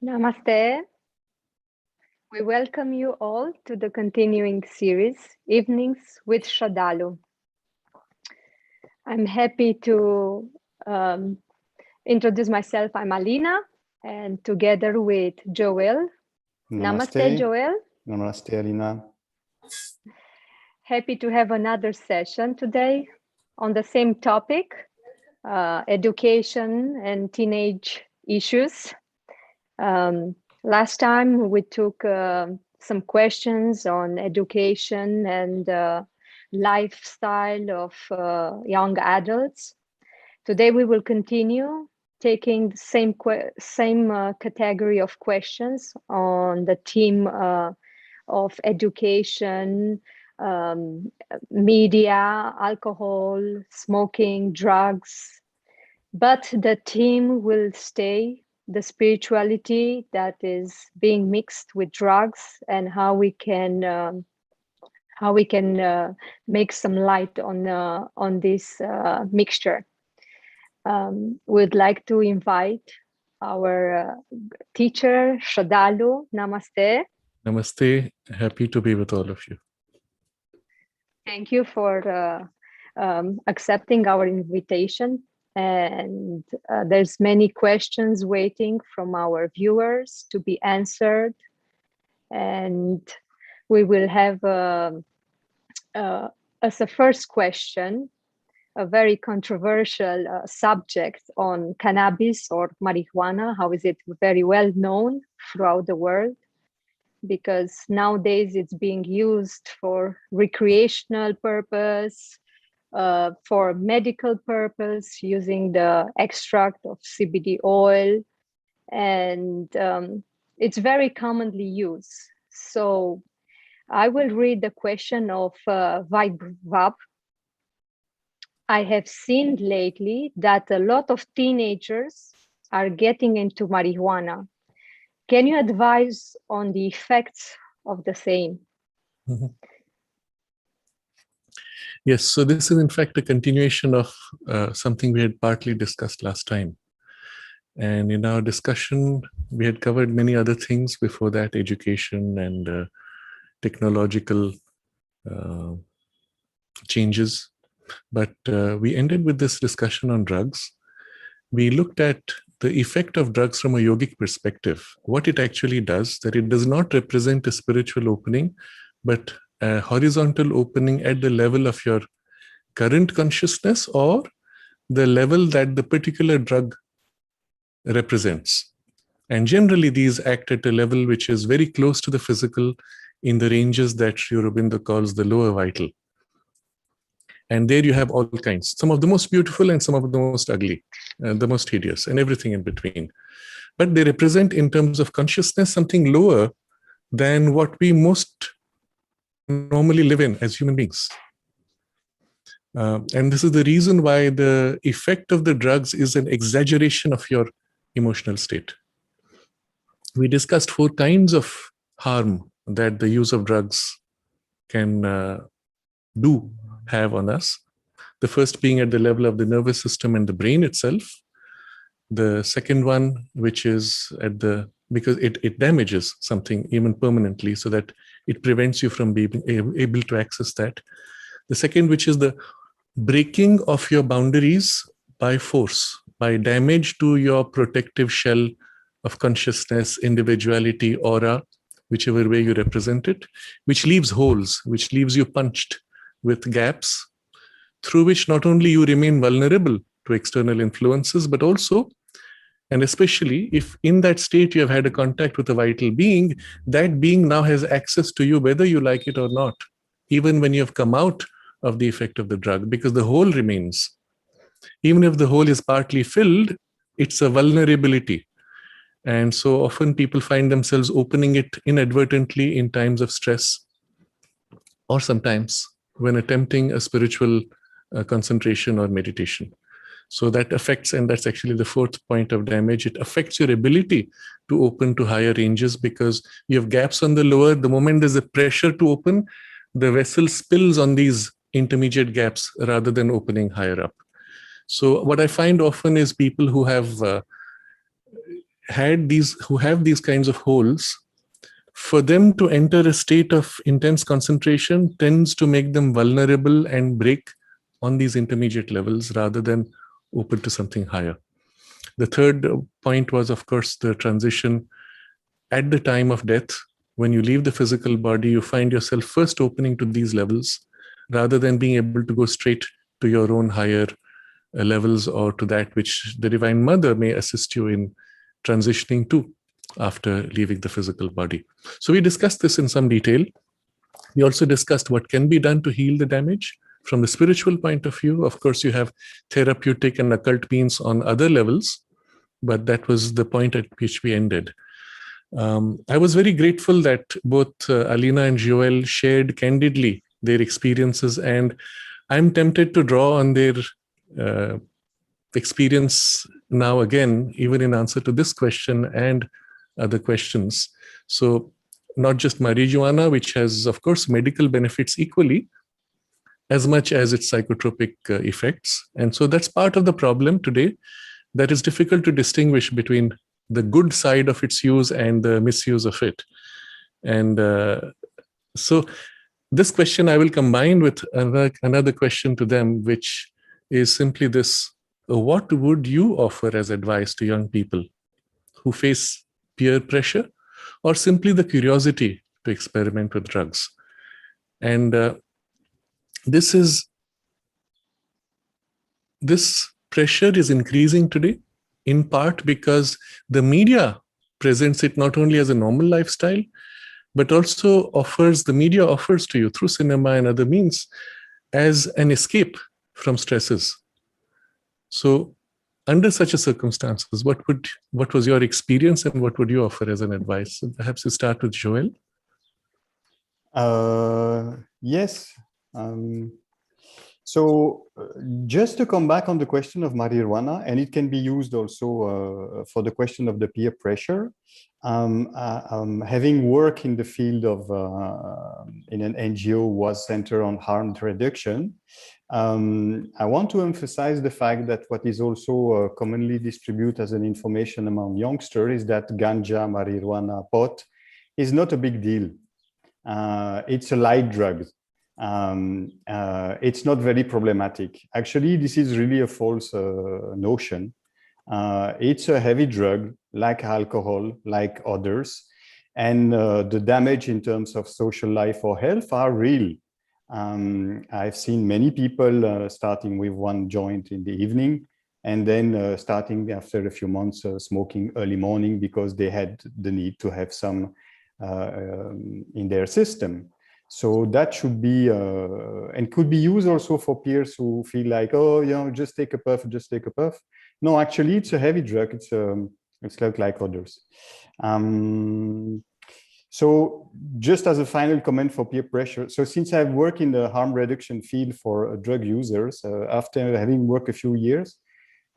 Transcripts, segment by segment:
Namaste. We welcome you all to the continuing series, Evenings with Sraddhalu. I'm happy to introduce myself. I'm Alina, and together with Joel. Namaste, Joel. Namaste, Alina. Happy to have another session today on the same topic, education and teenage issues. Last time we took some questions on education and lifestyle of young adults. Today we will continue taking the same category of questions on the theme of education, media, alcohol, smoking, drugs. But the theme will stay the spirituality that is being mixed with drugs and how we can make some light on this mixture. We'd like to invite our teacher Sraddhalu. Namaste. Namaste. Happy to be with all of you. Thank you for accepting our invitation. And there's many questions waiting from our viewers to be answered. And we will have, as a first question, a very controversial subject on cannabis or marijuana. How is it very well known throughout the world? Because nowadays it's being used for recreational purpose, for medical purpose, using the extract of CBD oil, and it's very commonly used. So I will read the question of Vaibhav. I have seen lately that a lot of teenagers are getting into marijuana. Can you advise on the effects of the same? Mm-hmm. Yes, so this is in fact a continuation of something we had partly discussed last time. And in our discussion, we had covered many other things before that, education and technological changes. But we ended with this discussion on drugs. We looked at the effect of drugs from a yogic perspective, what it actually does, that it does not represent a spiritual opening, but a horizontal opening at the level of your current consciousness or the level that the particular drug represents. And generally, these act at a level which is very close to the physical in the ranges that Sri Aurobindo calls the lower vital. And there you have all kinds, some of the most beautiful and some of the most ugly, the most hideous, and everything in between. But they represent, in terms of consciousness, something lower than what we most normally live in as human beings. And this is the reason why the effect of the drugs is an exaggeration of your emotional state. We discussed 4 kinds of harm that the use of drugs can have on us. The first being at the level of the nervous system and the brain itself. The second one, which is because it damages something even permanently, so that it prevents you from being able to access that. The second, which is the breaking of your boundaries by force, by damage to your protective shell of consciousness, individuality, aura, whichever way you represent it, which leaves holes, which leaves you punched with gaps, through which not only you remain vulnerable to external influences, but also, and especially if in that state you have had a contact with a vital being, that being now has access to you whether you like it or not, even when you have come out of the effect of the drug, because the hole remains. Even if the hole is partly filled, it's a vulnerability. And so often people find themselves opening it inadvertently in times of stress, or sometimes when attempting a spiritual concentration or meditation. So that affects, and that's actually the 4th point of damage, it affects your ability to open to higher ranges, because you have gaps on the lower. The moment there's a pressure to open, the vessel spills on these intermediate gaps rather than opening higher up. So what I find often is people who have who have these kinds of holes, for them to enter a state of intense concentration tends to make them vulnerable and break on these intermediate levels rather than open to something higher. The third point was, of course, the transition at the time of death. When you leave the physical body, you find yourself first opening to these levels rather than being able to go straight to your own higher levels or to that which the Divine Mother may assist you in transitioning to after leaving the physical body. So we discussed this in some detail. We also discussed what can be done to heal the damage. From the spiritual point of view, of course, you have therapeutic and occult means on other levels, but that was the point at which we ended. I was very grateful that both Alina and Joel shared candidly their experiences, and I'm tempted to draw on their experience now again, even in answer to this question and other questions. So not just marijuana, which has, of course, medical benefits equally, as much as its psychotropic effects. And so that's part of the problem today, that it's difficult to distinguish between the good side of its use and the misuse of it. And so this question I will combine with another question to them, which is simply this: what would you offer as advice to young people who face peer pressure or simply the curiosity to experiment with drugs? And this pressure is increasing today, in part because the media presents it not only as a normal lifestyle, but also the media offers to you through cinema and other means as an escape from stresses. So under such a circumstances, what was your experience and what would you offer as an advice? So perhaps you start with Joel. Yes. So just to come back on the question of marijuana, and it can be used also for the question of the peer pressure. Having worked in the field of in an NGO was centered on harm reduction, I want to emphasize the fact that what is also commonly distributed as an information among youngsters is that ganja, marijuana, pot is not a big deal. It's a light drug. It's not very problematic. Actually, this is really a false notion. It's a heavy drug, like alcohol, like others, and the damage in terms of social life or health are real. I've seen many people starting with one joint in the evening and then starting after a few months smoking early morning because they had the need to have some in their system. So that should be, and could be used also for peers who feel like, oh, you know, just take a puff, just take a puff. No, actually, it's a heavy drug. It's like others. So just as a final comment for peer pressure. So since I've worked in the harm reduction field for drug users, after having worked a few years,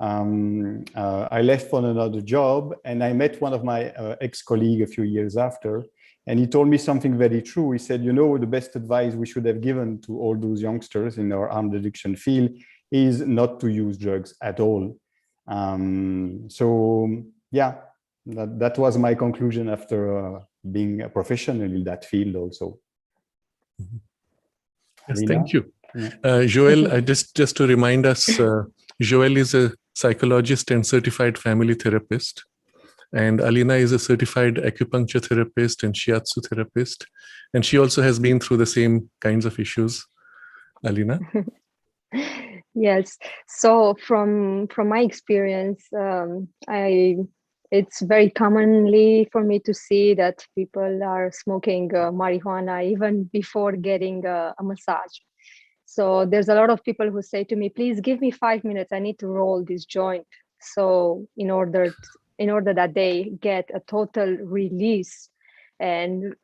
I left for another job and I met one of my ex-colleagues a few years after. And he told me something very true. He said, you know, the best advice we should have given to all those youngsters in our harm reduction field is not to use drugs at all. So yeah, that was my conclusion after being a professional in that field also. Yes, thank you. Yeah. Joel, just to remind us, Joel is a psychologist and certified family therapist. And Alina is a certified acupuncture therapist and shiatsu therapist. And she also has been through the same kinds of issues. Alina? Yes. So from my experience, it's very commonly for me to see that people are smoking marijuana even before getting a massage. So there's a lot of people who say to me, please give me 5 minutes. I need to roll this joint. So in order that they get a total release and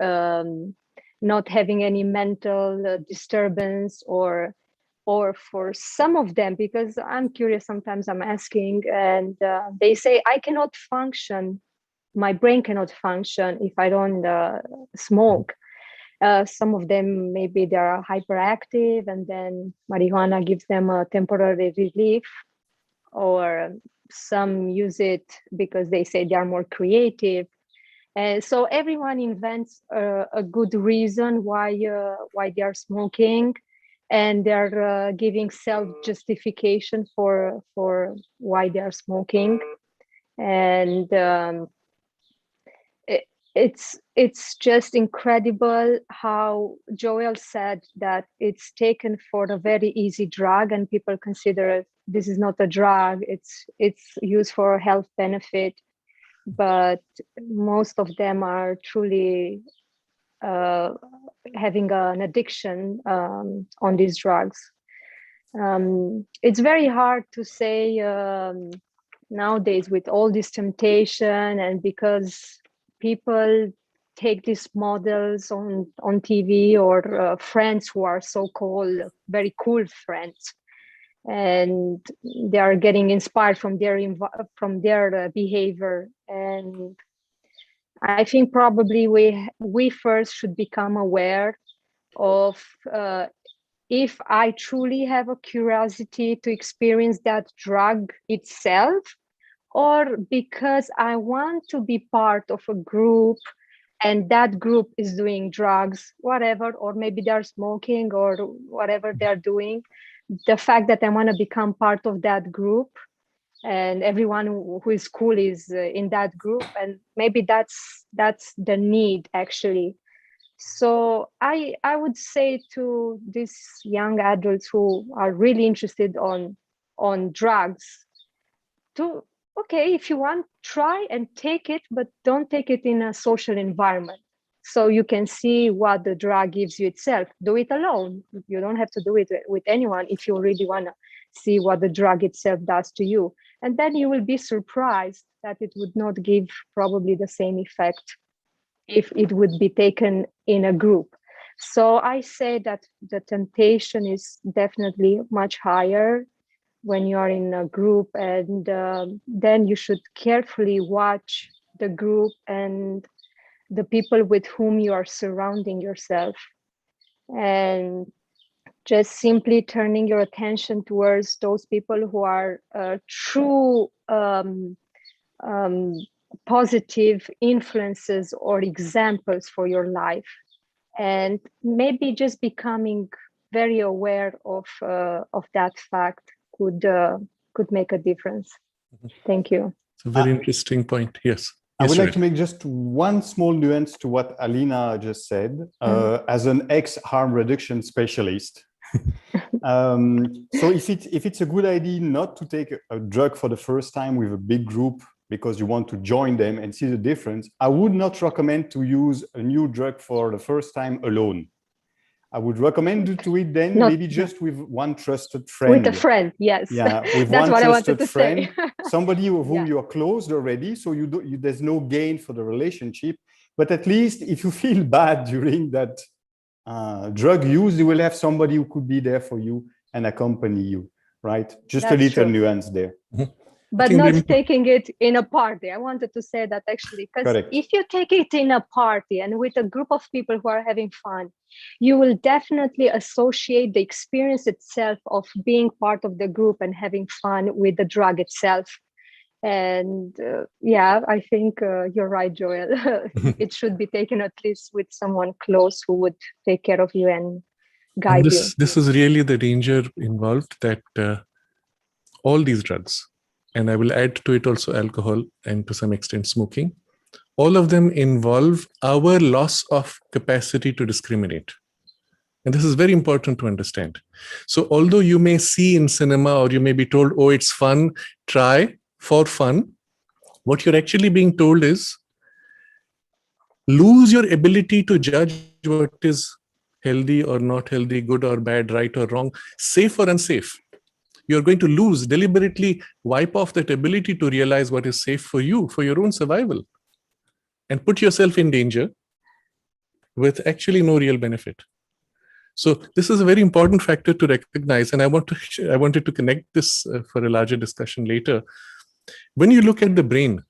not having any mental disturbance or for some of them, because I'm curious, sometimes I'm asking and they say, I cannot function, my brain cannot function if I don't smoke. Some of them, maybe they are hyperactive and then marijuana gives them a temporary relief, or some use it because they say they are more creative. And so everyone invents a good reason why they are smoking, and they're giving self-justification for why they are smoking. And it's just incredible how Joel said that it's taken for a very easy drug, and people consider this is not a drug, it's used for health benefit, but most of them are truly having an addiction on these drugs. It's very hard to say nowadays with all this temptation, and because people take these models on TV, or friends who are so-called very cool friends, and they are getting inspired from their behavior. And I think probably we first should become aware of if I truly have a curiosity to experience that drug itself, or because I want to be part of a group and that group is doing drugs, whatever, or maybe they're smoking or whatever they're doing. The fact that I want to become part of that group, and everyone who is cool is in that group, and maybe that's the need actually. So I would say to these young adults who are really interested on drugs, to okay, if you want, try and take it, but don't take it in a social environment, so you can see what the drug gives you itself. Do it alone. You don't have to do it with anyone if you really want to see what the drug itself does to you. And then you will be surprised that it would not give probably the same effect if it would be taken in a group. So I say that the temptation is definitely much higher when you are in a group, and then you should carefully watch the group and the people with whom you are surrounding yourself, and just simply turning your attention towards those people who are true positive influences or examples for your life, and maybe just becoming very aware of that fact could make a difference. Thank you. It's a very interesting point. Yes. I would like Red. to make just one small nuance to what Alina just said. As an ex-harm reduction specialist, so if it's a good idea not to take a drug for the first time with a big group because you want to join them and see the difference, I would not recommend to use a new drug for the first time alone. I would recommend you to it then maybe just with one trusted friend. With a friend, yes. Yeah, with that's one what trusted I wanted to friend, say. somebody with whom you are close already, so there's no gain for the relationship. But at least if you feel bad during that drug use, you will have somebody who could be there for you and accompany you, right? Just a little nuance there. But not taking it in a party. I wanted to say that actually, because if you take it in a party and with a group of people who are having fun, you will definitely associate the experience itself of being part of the group and having fun with the drug itself. And I think you're right, Joel. It should be taken at least with someone close who would take care of you and guide you. This is really the danger involved, that all these drugs, and I will add to it also alcohol and to some extent smoking, all of them involve our loss of capacity to discriminate. And this is very important to understand. So although you may see in cinema or you may be told, oh, it's fun, try for fun, what you're actually being told is lose your ability to judge what is healthy or not healthy, good or bad, right or wrong, safe or unsafe. You're going to lose, deliberately wipe off that ability to realize what is safe for you, for your own survival, and put yourself in danger with actually no real benefit. So this is a very important factor to recognize, and I wanted to connect this for a larger discussion later. When you look at the brain,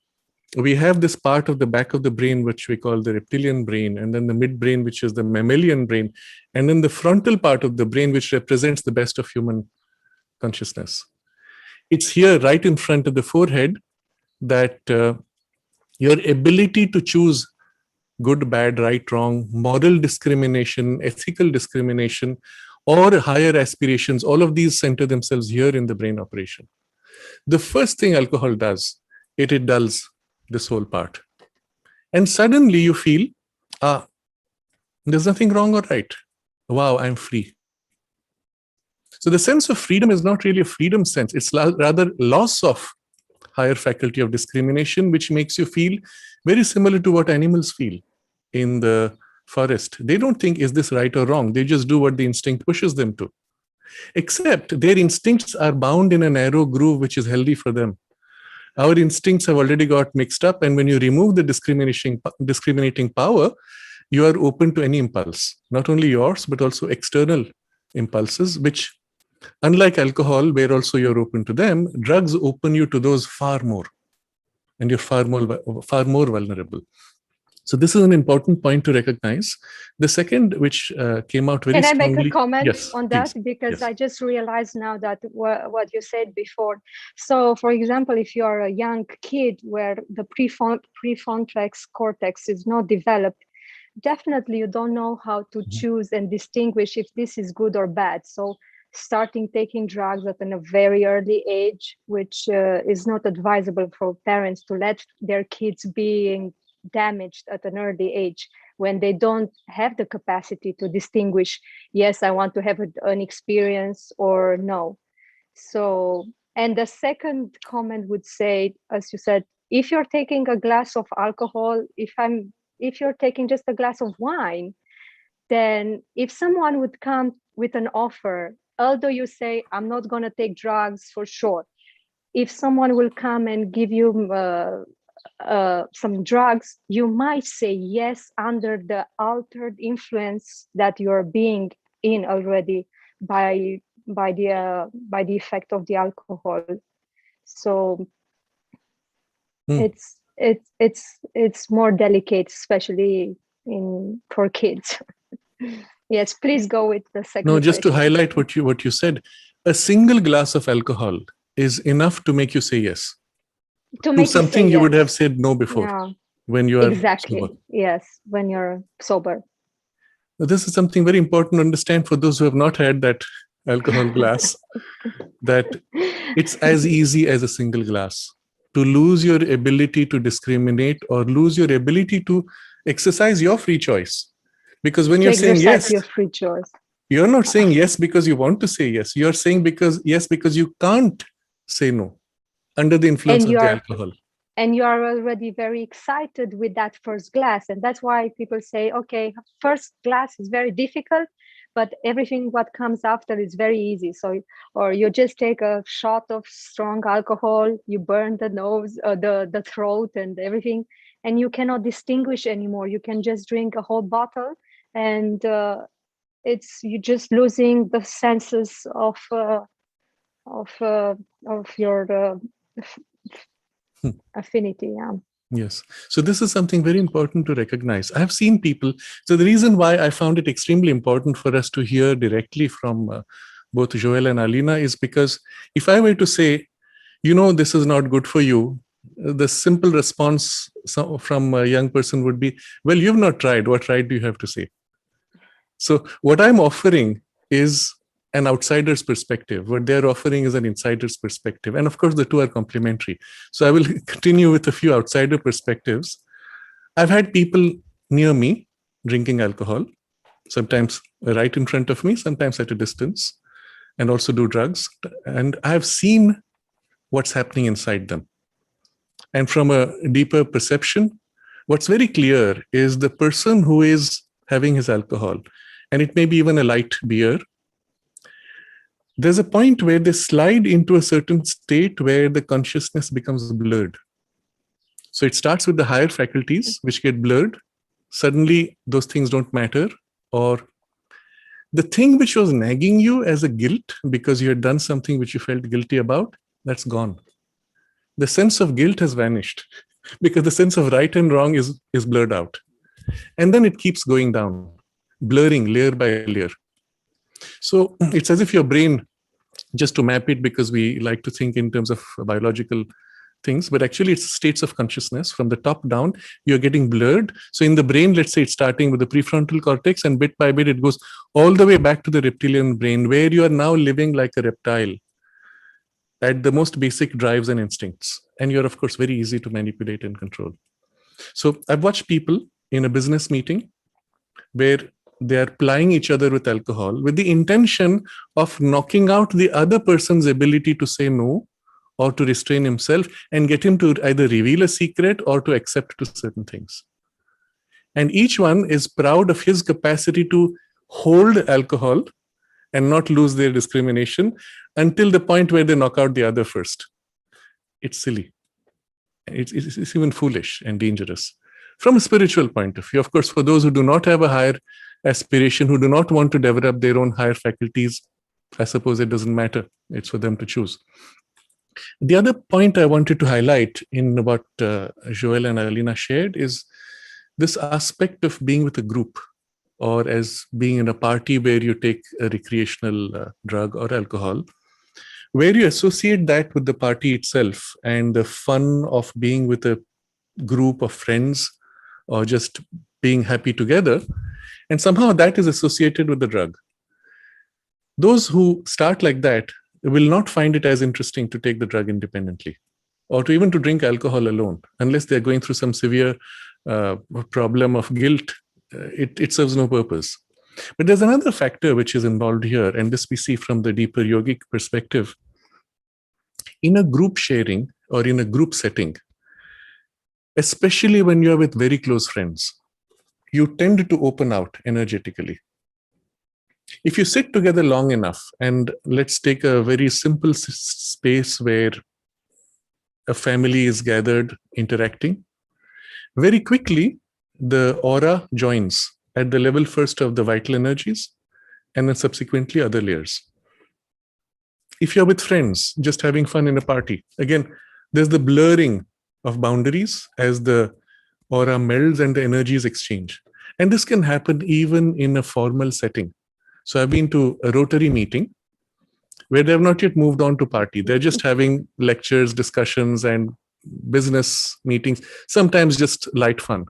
we have this part of the back of the brain, which we call the reptilian brain, and then the midbrain, which is the mammalian brain, and then the frontal part of the brain, which represents the best of human consciousness. It's here right in front of the forehead that your ability to choose good, bad, right, wrong, moral discrimination, ethical discrimination, or higher aspirations, all of these center themselves here in the brain operation. The first thing alcohol does, it dulls this whole part. And suddenly you feel, there's nothing wrong or right. Wow, I'm free. So the sense of freedom is not really a freedom sense. It's rather loss of higher faculty of discrimination, which makes you feel very similar to what animals feel in the forest. They don't think, is this right or wrong? They just do what the instinct pushes them to. Except their instincts are bound in a narrow groove, which is healthy for them. Our instincts have already got mixed up. And when you remove the discriminating power, you are open to any impulse, not only yours, but also external impulses, which, unlike alcohol, where also you're open to them, drugs open you to those far more, and you're far more vulnerable. So this is an important point to recognize. The second, which came out very strongly. Can I make a comment yes, on that? please. Because Yes. I just realized now that what you said before. So, for example, if you are a young kid where the prefrontal cortex is not developed, definitely you don't know how to choose and distinguish if this is good or bad. So starting taking drugs at a very early age, which is not advisable for parents to let their kids being damaged at an early age when they don't have the capacity to distinguish, yes, I want to have an experience or no. So, and the second comment would say, as you said, if you're taking a glass of alcohol, if you're taking just a glass of wine, then if someone would come with an offer, although you say, I'm not going to take drugs for sure, if someone will come and give you some drugs, you might say yes under the altered influence that you're being in already by the effect of the alcohol. So it's more delicate, especially for kids. Yes, please go with the second. No, just question. to highlight what you said, a single glass of alcohol is enough to make you say yes to something you would have said no before when you are sober. Yes, when you're sober. Now, this is something very important to understand for those who have not had that alcohol glass, that it's as easy as a single glass. To lose your ability to discriminate or lose your ability to exercise your free choice. Because when you're saying yes, your free choice. You're not saying yes because you want to say yes. You're saying yes because you can't say no under the influence of the alcohol. And you are already very excited with that first glass. And that's why people say, okay, first glass is very difficult, but everything what comes after is very easy. So, or you just take a shot of strong alcohol, you burn the nose, the throat and everything, and you cannot distinguish anymore. You can just drink a whole bottle, and you're just losing the senses of your affinity. Yes. So this is something very important to recognize. I have seen people. So the reason why I found it extremely important for us to hear directly from both Joel and Alina is because if I were to say, this is not good for you, the simple response from a young person would be, well, you've not tried. What right do you have to say? So what I'm offering is an outsider's perspective. What they're offering is an insider's perspective. And of course, the two are complementary. So I will continue with a few outsider perspectives. I've had people near me drinking alcohol, sometimes right in front of me, sometimes at a distance, and also do drugs. And I've seen what's happening inside them. And from a deeper perception, what's very clear is the person who is having his alcohol, and it may be even a light beer, there's a point where they slide into a certain state where the consciousness becomes blurred. So it starts with the higher faculties, which get blurred. Suddenly, those things don't matter. Or the thing which was nagging you as a guilt because you had done something which you felt guilty about, that's gone. The sense of guilt has vanished because the sense of right and wrong is blurred out. And then it keeps going down, blurring layer by layer. So it's as if your brain just to map it, because we like to think in terms of biological things, but actually it's states of consciousness. From the top down, you're getting blurred. So in the brain, let's say it's starting with the prefrontal cortex, and bit by bit, it goes all the way back to the reptilian brain, where you are now living like a reptile at the most basic drives and instincts. And you're, of course, very easy to manipulate and control. So I've watched people in a business meeting where they are plying each other with alcohol with the intention of knocking out the other person's ability to say no or to restrain himself, and get him to either reveal a secret or to accept to certain things. And each one is proud of his capacity to hold alcohol and not lose their discrimination until the point where they knock out the other first. It's silly. It's even foolish and dangerous. From a spiritual point of view, of course, for those who do not have a higher aspiration, who do not want to develop their own higher faculties, I suppose it doesn't matter. It's for them to choose. The other point I wanted to highlight in what Joel and Alina shared is this aspect of being with a group, or as being in a party where you take a recreational drug or alcohol, where you associate that with the party itself and the fun of being with a group of friends or just being happy together. And somehow that is associated with the drug. Those who start like that will not find it as interesting to take the drug independently, or to even to drink alcohol alone, unless they're going through some severe problem of guilt. It serves no purpose. But there's another factor which is involved here, and this we see from the deeper yogic perspective. In a group sharing or in a group setting, especially when you're with very close friends, you tend to open out energetically. If you sit together long enough, and let's take a very simple space where a family is gathered interacting, very quickly the aura joins at the level first of the vital energies, and then subsequently other layers. If you're with friends, just having fun in a party, again, there's the blurring of boundaries as the aura melds and the energies exchange. And this can happen even in a formal setting. So I've been to a Rotary meeting where they have not yet moved on to party. They're just having lectures, discussions, and business meetings, sometimes just light fun.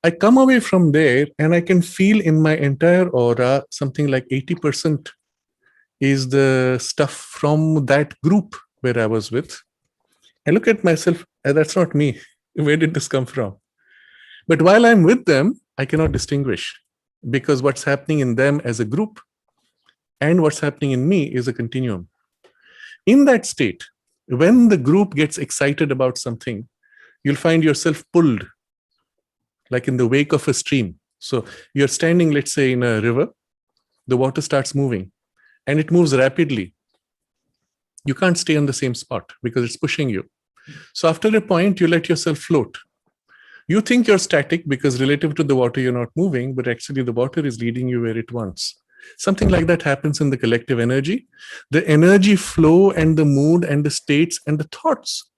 I come away from there and I can feel in my entire aura something like 80% is the stuff from that group where I was with. I look at myself, that's not me. Where did this come from? But while I'm with them, I cannot distinguish, because what's happening in them as a group and what's happening in me is a continuum. In that state, when the group gets excited about something, you'll find yourself pulled, like in the wake of a stream. So you're standing, let's say, in a river, the water starts moving, and it moves rapidly. You can't stay on the same spot because it's pushing you. So after a point, you let yourself float. You think you're static because relative to the water, you're not moving, but actually the water is leading you where it wants. Something like that happens in the collective energy. The energy flow and the mood and the states and the thoughts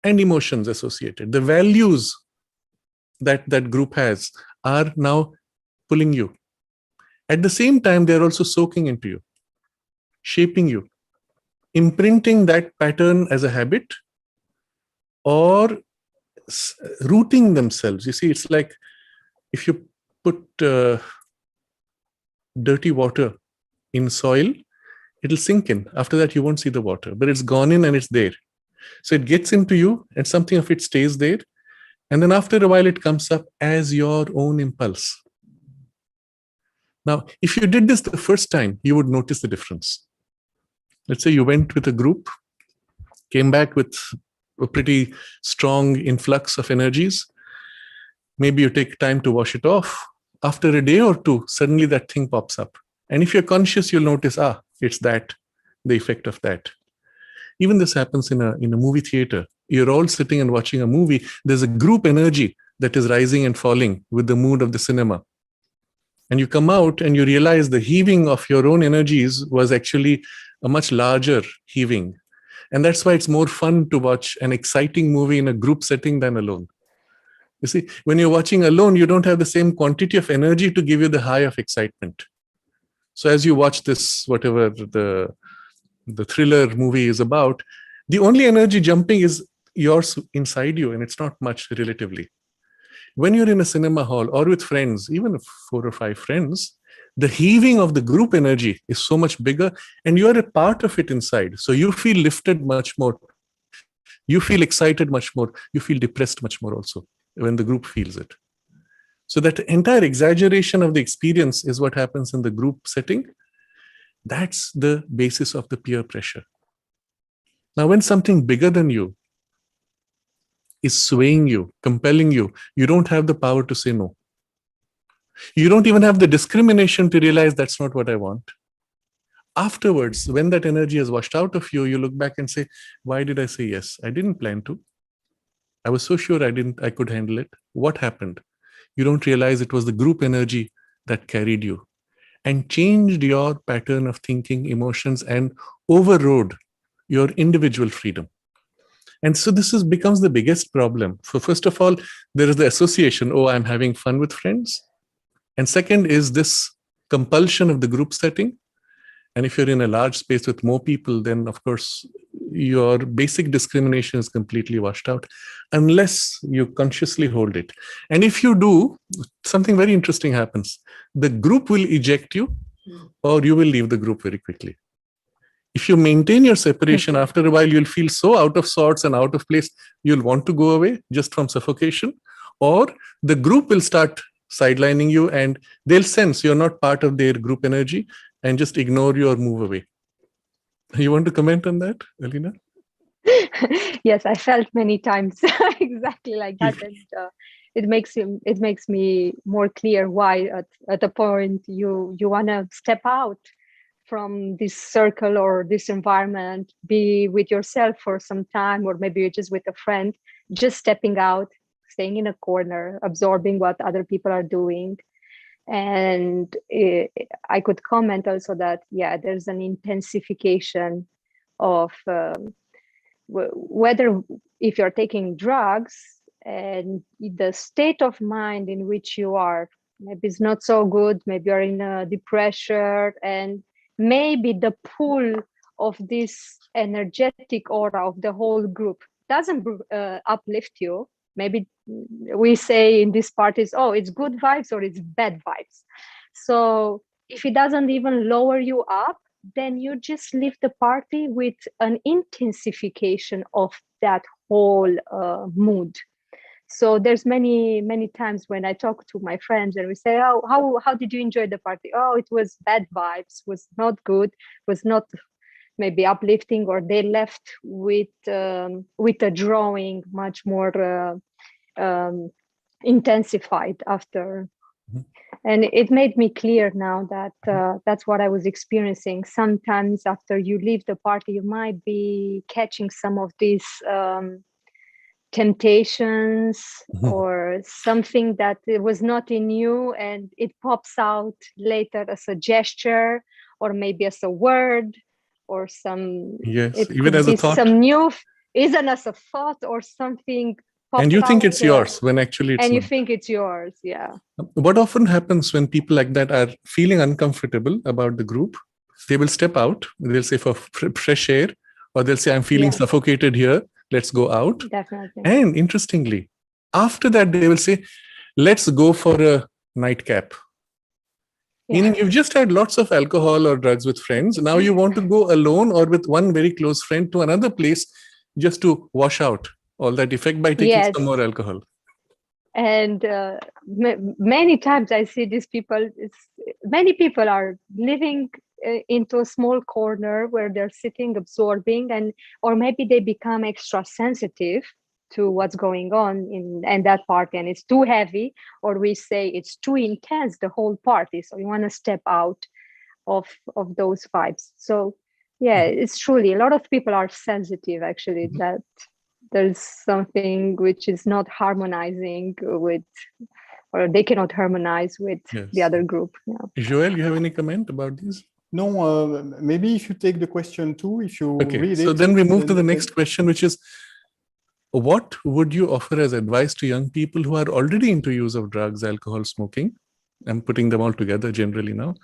and emotions associated, the values that that group has are now pulling you. At the same time, they're also soaking into you, shaping you, imprinting that pattern as a habit, or rooting themselves. You see, it's like if you put dirty water in soil, it'll sink in. After that, you won't see the water, but it's gone in and it's there. So it gets into you and something of it stays there. And then after a while, it comes up as your own impulse. Now, if you did this the first time, you would notice the difference. Let's say you went with a group, came back with a pretty strong influx of energies. Maybe you take time to wash it off. After a day or two, suddenly that thing pops up. And if you're conscious, you'll notice, it's that, the effect of that. Even this happens in a movie theater. You're all sitting and watching a movie. There's a group energy that is rising and falling with the mood of the cinema. And you come out and you realize the heaving of your own energies was actually a much larger heaving. And that's why it's more fun to watch an exciting movie in a group setting than alone. You see, when you're watching alone, you don't have the same quantity of energy to give you the high of excitement. So as you watch this, whatever the the thriller movie is about, the only energy jumping is yours inside you, and it's not much relatively. When you're in a cinema hall or with friends, even if 4 or 5 friends, the heaving of the group energy is so much bigger, and you're a part of it inside. So you feel lifted much more. You feel excited much more. You feel depressed much more also when the group feels it. So that entire exaggeration of the experience is what happens in the group setting. That's the basis of the peer pressure. Now, when something bigger than you is swaying you, compelling you, you don't have the power to say no. You don't even have the discrimination to realize that's not what I want. Afterwards, when that energy is washed out of you, you look back and say, why did I say yes? I didn't plan to. I was so sure I could handle it. What happened? You don't realize it was the group energy that carried you and changed your pattern of thinking, emotions, and overrode your individual freedom. And so this becomes the biggest problem. So first of all, there is the association, oh, I'm having fun with friends. And second is this compulsion of the group setting. And if you're in a large space with more people, then of course, your basic discrimination is completely washed out unless you consciously hold it. And if you do, something very interesting happens. The group will eject you or you will leave the group very quickly. If you maintain your separation, after a while, you'll feel so out of sorts and out of place, you'll want to go away just from suffocation, or the group will start sidelining you and they'll sense you're not part of their group energy and just ignore you or move away. You want to comment on that, Alina? Yes, I felt many times exactly like that. And it makes me more clear why at a point you want to step out from this circle or this environment, be with yourself for some time, or maybe you're just with a friend, just stepping out, staying in a corner, absorbing what other people are doing. And I could comment also that, yeah, there's an intensification of whether if you're taking drugs and the state of mind in which you are, maybe it's not so good, maybe you're in a depression, and maybe the pull of this energetic aura of the whole group doesn't uplift you. Maybe we say in these parties, oh, it's good vibes or it's bad vibes. So if it doesn't even lower you up, then you just leave the party with an intensification of that whole mood. So there's many times when I talk to my friends and we say, oh, how did you enjoy the party? Oh, it was bad vibes, was not good, was not maybe uplifting, or they left with a drawing much more intensified after. Mm-hmm. And it made me clear now that that's what I was experiencing. Sometimes after you leave the party, you might be catching some of these temptations or something that it was not in you, and it pops out later as a gesture or maybe as a word or some, yes, even as a thought, some new, even as a thought or something. And you think it's yours when actually it's and you not. think it's yours. Yeah. What often happens when people like that are feeling uncomfortable about the group, they will step out. They'll say for fresh air, or they'll say, I'm feeling suffocated here. Let's go out. Definitely. And interestingly, after that, they will say, let's go for a nightcap. Yeah. Meaning you've just had lots of alcohol or drugs with friends. Now you want to go alone or with one very close friend to another place just to wash out all that effect by taking some more alcohol. And many times I see these people, many people are living into a small corner where they're sitting, absorbing, or maybe they become extra sensitive to what's going on in that party, and it's too heavy, or we say it's too intense, the whole party. So you want to step out of those vibes. So yeah, it's truly, a lot of people are sensitive actually, that there's something which is not harmonizing with, or they cannot harmonize with the other group. Yeah. Joel, you have any comment about this? No, maybe if you take the question too, if you read it. So then we move to the next question, which is, what would you offer as advice to young people who are already into use of drugs, alcohol, smoking? I'm putting them all together generally now.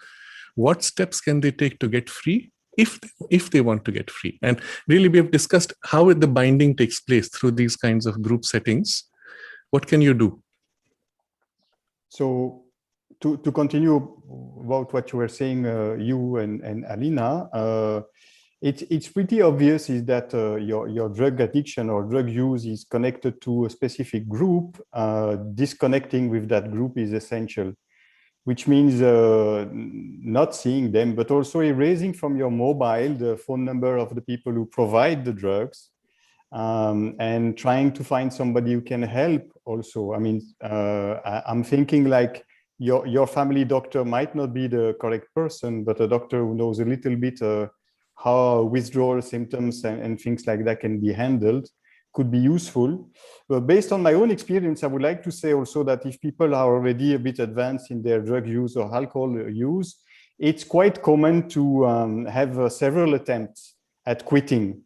What steps can they take to get free? if they want to get free. And really, we have discussed how the binding takes place through these kinds of group settings. What can you do? So to continue about what you were saying, you and Alina, it's pretty obvious is that your drug addiction or drug use is connected to a specific group. Disconnecting with that group is essential, which means not seeing them, but also erasing from your mobile the phone number of the people who provide the drugs, and trying to find somebody who can help also. I mean, I'm thinking like your family doctor might not be the correct person, but a doctor who knows a little bit how withdrawal symptoms and things like that can be handled could be useful. But based on my own experience, I would like to say also that if people are already a bit advanced in their drug use or alcohol use, it's quite common to have several attempts at quitting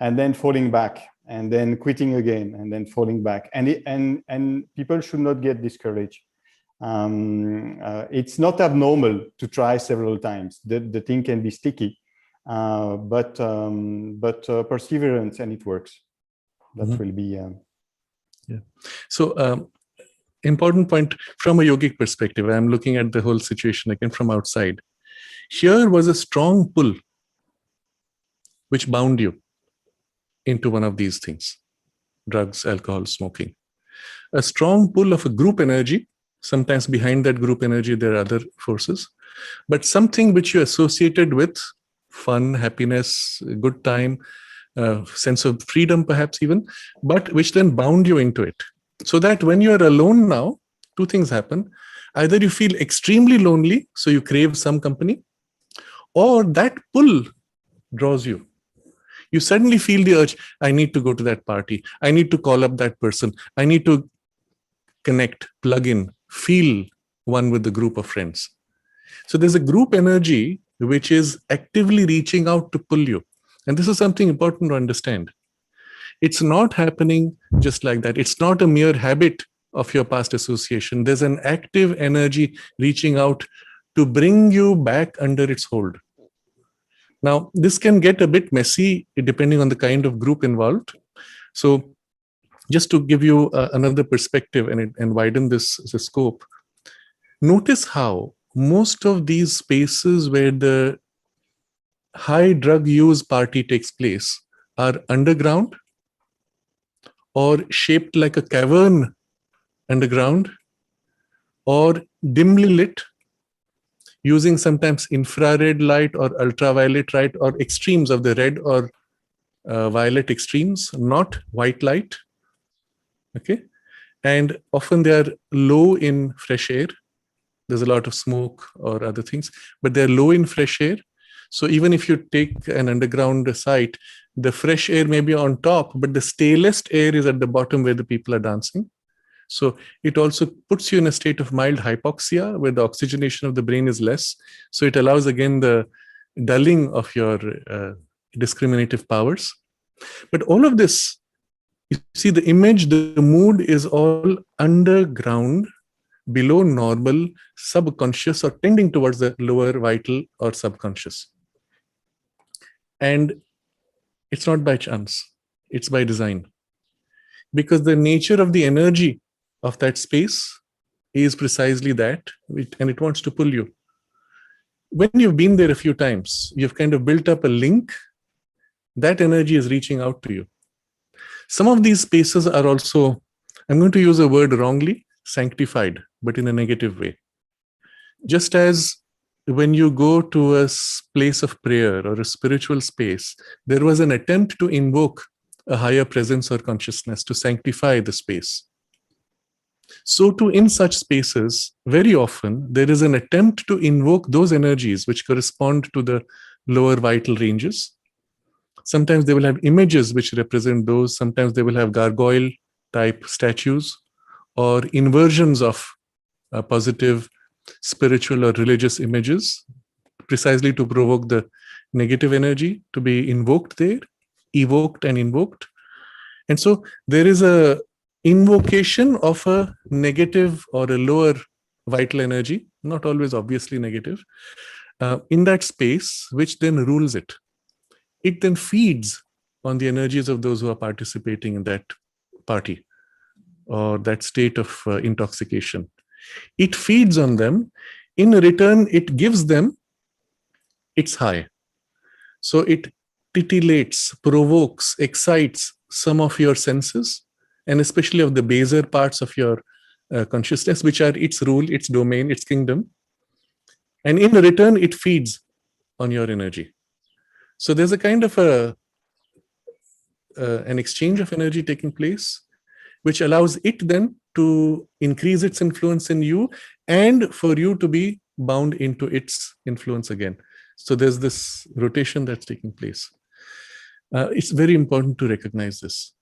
and then falling back and then quitting again and then falling back. And people should not get discouraged. It's not abnormal to try several times. The thing can be sticky, but perseverance, and it works. That will be yeah. So important point from a yogic perspective. I'm looking at the whole situation again from outside. Here was a strong pull which bound you into one of these things: drugs, alcohol, smoking. A strong pull of a group energy. Sometimes behind that group energy there are other forces, but something which you associated with fun, happiness, good time, sense of freedom perhaps even, but which then bound you into it. So that when you're alone now, two things happen. Either you feel extremely lonely, so you crave some company, or that pull draws you. You suddenly feel the urge, I need to go to that party. I need to call up that person. I need to connect, plug in, feel one with the group of friends. So there's a group energy which is actively reaching out to pull you. And this is something important to understand. It's not happening just like that. It's not a mere habit of your past association. There's an active energy reaching out to bring you back under its hold. Now, this can get a bit messy depending on the kind of group involved. So just to give you another perspective and widen the scope, notice how most of these spaces where the high drug use party takes place are underground or shaped like a cavern underground or dimly lit, using sometimes infrared light or ultraviolet light or extremes of the red or violet extremes, not white light. Okay, and often they are low in fresh air. There's a lot of smoke or other things, but they're low in fresh air. So even if you take an underground site, the fresh air may be on top, but the stalest air is at the bottom where the people are dancing. So it also puts you in a state of mild hypoxia where the oxygenation of the brain is less. So it allows again the dulling of your discriminative powers. But all of this, you see the image, the mood is all underground, below normal, subconscious, or tending towards the lower vital or subconscious. And it's not by chance, it's by design. Because the nature of the energy of that space is precisely that, and it wants to pull you. When you've been there a few times, you've kind of built up a link, that energy is reaching out to you. Some of these spaces are also, I'm going to use a word wrongly, sanctified, but in a negative way. Just as when you go to a place of prayer or a spiritual space, there was an attempt to invoke a higher presence or consciousness to sanctify the space. So too, in such spaces, very often, there is an attempt to invoke those energies which correspond to the lower vital ranges. Sometimes they will have images which represent those. Sometimes they will have gargoyle type statues or inversions of positive spiritual or religious images, precisely to provoke the negative energy to be invoked there, evoked and invoked. And so there is a invocation of a negative or a lower vital energy, not always obviously negative, in that space, which then rules it. It then feeds on the energies of those who are participating in that party or that state of intoxication. It feeds on them. In return, it gives them its high. So it titillates, provokes, excites some of your senses, and especially of the baser parts of your consciousness, which are its rule, its domain, its kingdom. And in return, it feeds on your energy. So there's a kind of an exchange of energy taking place, which allows it then to increase its influence in you and for you to be bound into its influence again. So there's this rotation that's taking place. It's very important to recognize this.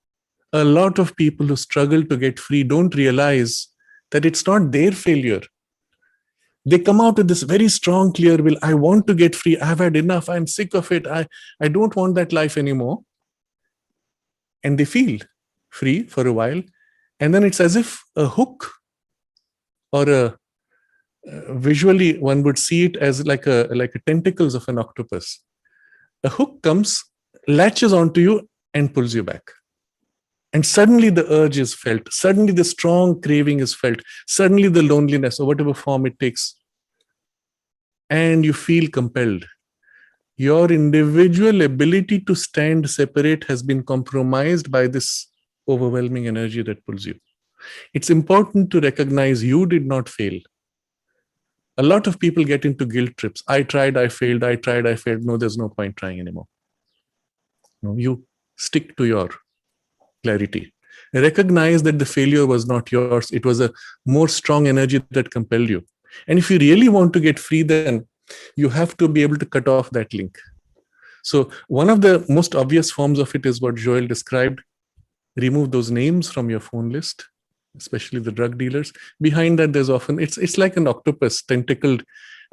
A lot of people who struggle to get free don't realize that it's not their failure. They come out with this very strong, clear will. I want to get free. I've had enough. I'm sick of it. I don't want that life anymore. And they feel free for a while. And then it's as if a hook or visually one would see it as like a tentacles of an octopus. A hook comes, latches onto you and pulls you back. And suddenly the urge is felt. Suddenly the strong craving is felt. Suddenly the loneliness or whatever form it takes. And you feel compelled. Your individual ability to stand separate has been compromised by this overwhelming energy that pulls you. It's important to recognize you did not fail. A lot of people get into guilt trips. I tried, I failed, I tried, I failed. No, there's no point trying anymore. No, you stick to your clarity. Recognize that the failure was not yours. It was a more strong energy that compelled you. And if you really want to get free, then you have to be able to cut off that link. So one of the most obvious forms of it is what Joel described. Remove those names from your phone list, especially the drug dealers. Behind that, there's often, it's like an octopus, tentacled.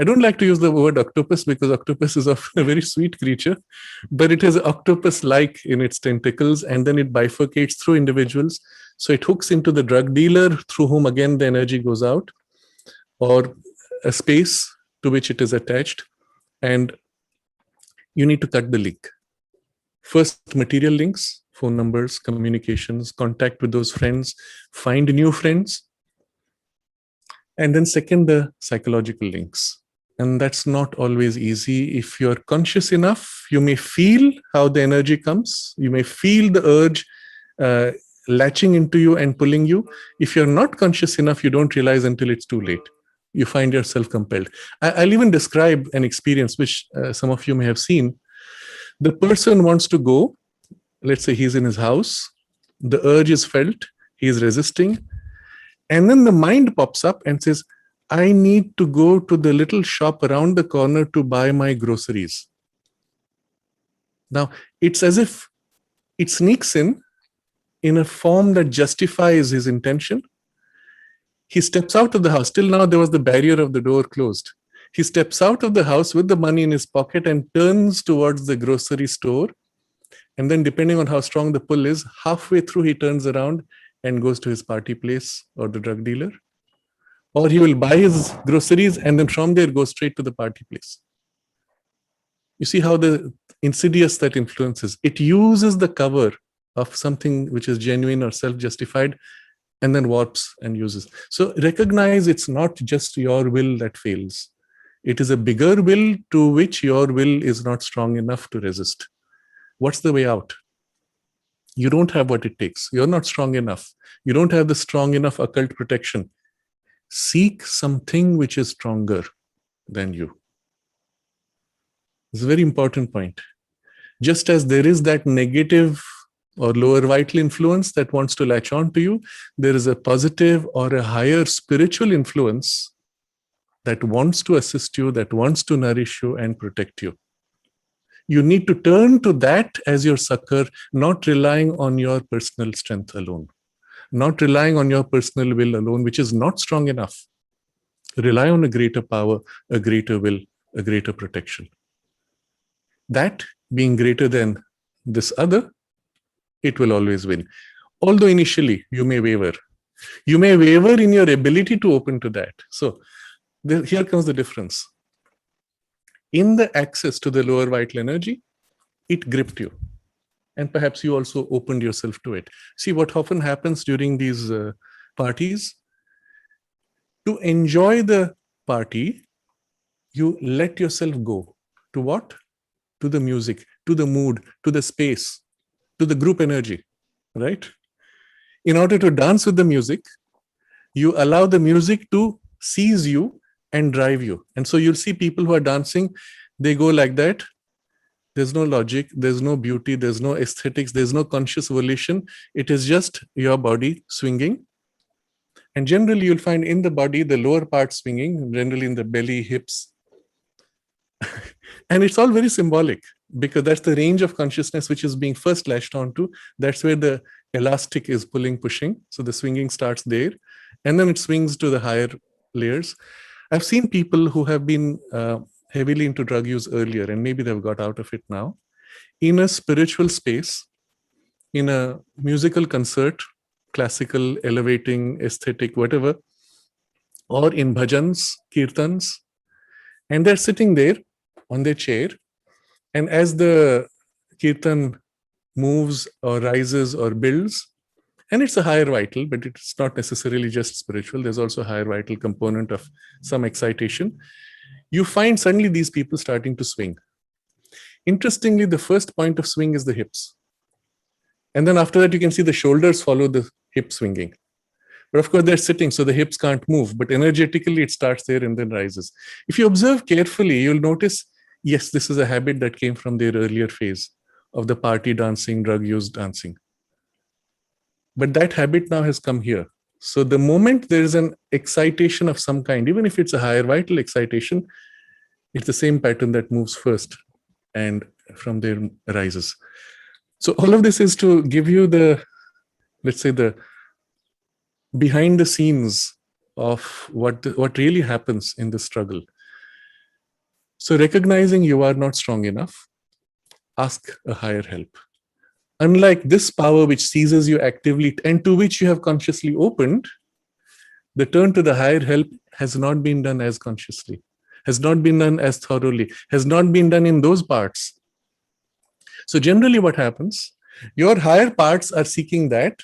I don't like to use the word octopus because octopus is often a very sweet creature, but it is octopus-like in its tentacles, and then it bifurcates through individuals. So it hooks into the drug dealer, through whom again the energy goes out, or a space to which it is attached, and you need to cut the link. First, material links, phone numbers, communications, contact with those friends, find new friends. And then second, the psychological links. And that's not always easy. If you're conscious enough, you may feel how the energy comes. You may feel the urge latching into you and pulling you. If you're not conscious enough, you don't realize until it's too late. You find yourself compelled. I'll even describe an experience which some of you may have seen. The person wants to go. Let's say he's in his house. The urge is felt. He's resisting. And then the mind pops up and says, I need to go to the little shop around the corner to buy my groceries. Now, it's as if it sneaks in a form that justifies his intention. He steps out of the house. Till now, there was the barrier of the door closed. He steps out of the house with the money in his pocket and turns towards the grocery store. And then, depending on how strong the pull is, halfway through, he turns around and goes to his party place or the drug dealer. Or he will buy his groceries and then from there go straight to the party place. You see how the insidious that influence is. It uses the cover of something which is genuine or self-justified and then warps and uses. So recognize it's not just your will that fails. It is a bigger will to which your will is not strong enough to resist. What's the way out? You don't have what it takes. You're not strong enough. You don't have the strong enough occult protection. Seek something which is stronger than you. It's a very important point. Just as there is that negative or lower vital influence that wants to latch on to you, there is a positive or a higher spiritual influence that wants to assist you, that wants to nourish you and protect you. You need to turn to that as your succor, not relying on your personal strength alone. Not relying on your personal will alone, which is not strong enough. Rely on a greater power, a greater will, a greater protection. That being greater than this other, it will always win. Although initially you may waver. You may waver in your ability to open to that. So here comes the difference. in the access to the lower vital energy, it gripped you. And perhaps you also opened yourself to it. See, what often happens during these parties, to enjoy the party, you let yourself go. To what? To the music, to the mood, to the space, to the group energy, right? In order to dance with the music, you allow the music to seize you and drive you. And so you'll see people who are dancing, they go like that. There's no logic, there's no beauty, there's no aesthetics, there's no conscious volition. It is just your body swinging. And generally, you'll find in the body, the lower part swinging, generally in the belly, hips. And it's all very symbolic, because that's the range of consciousness which is being first latched onto. That's where the elastic is pulling, pushing. So the swinging starts there, and then it swings to the higher layers. I've seen people who have been heavily into drug use earlier, and maybe they've got out of it now, in a spiritual space, in a musical concert, classical, elevating, aesthetic, whatever, or in bhajans, kirtans, and they're sitting there on their chair, and as the kirtan moves or rises or builds, and it's a higher vital, but it's not necessarily just spiritual, there's also a higher vital component of some excitation, you find suddenly these people starting to swing. Interestingly, the first point of swing is the hips. And then after that, you can see the shoulders follow the hip swinging. But of course, they're sitting, so the hips can't move. But energetically, it starts there and then rises. If you observe carefully, you'll notice, yes, this is a habit that came from their earlier phase of the party dancing, drug use dancing. But that habit now has come here. So the moment there is an excitation of some kind, even if it's a higher vital excitation, it's the same pattern that moves first and from there rises. So all of this is to give you the, let's say, the behind the scenes of what really happens in the struggle. So recognizing you are not strong enough, ask a higher help. Unlike this power which seizes you actively and to which you have consciously opened, the turn to the higher help has not been done as consciously, has not been done as thoroughly, has not been done in those parts. So generally what happens, your higher parts are seeking that,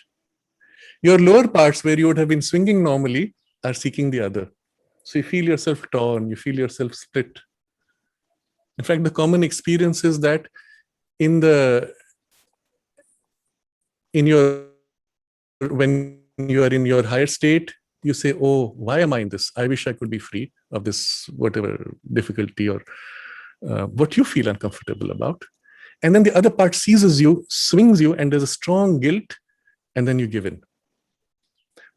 your lower parts where you would have been swinging normally are seeking the other. So you feel yourself torn, you feel yourself split. In fact, the common experience is that when you are in your higher state, you say, oh, why am I in this? I wish I could be free of this, whatever difficulty or what you feel uncomfortable about. And then the other part seizes you, swings you, and there's a strong guilt, and then you give in.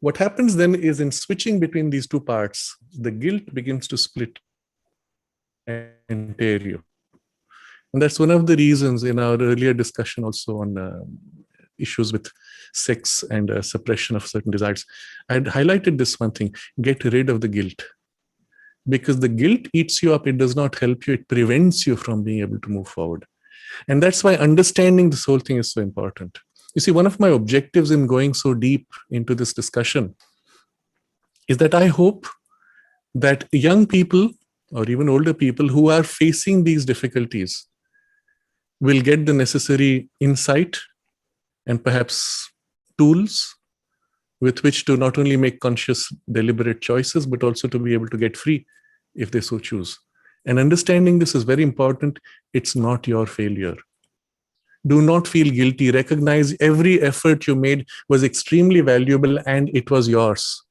What happens then is in switching between these two parts, the guilt begins to split and tear you. And that's one of the reasons in our earlier discussion also on issues with sex and suppression of certain desires, I had highlighted this one thing: get rid of the guilt. Because the guilt eats you up, it does not help you, it prevents you from being able to move forward. And that's why understanding this whole thing is so important. You see, one of my objectives in going so deep into this discussion is that I hope that young people or even older people who are facing these difficulties will get the necessary insight and perhaps tools with which to not only make conscious, deliberate choices, but also to be able to get free if they so choose. And understanding this is very important. It's not your failure. Do not feel guilty. Recognize every effort you made was extremely valuable and it was yours.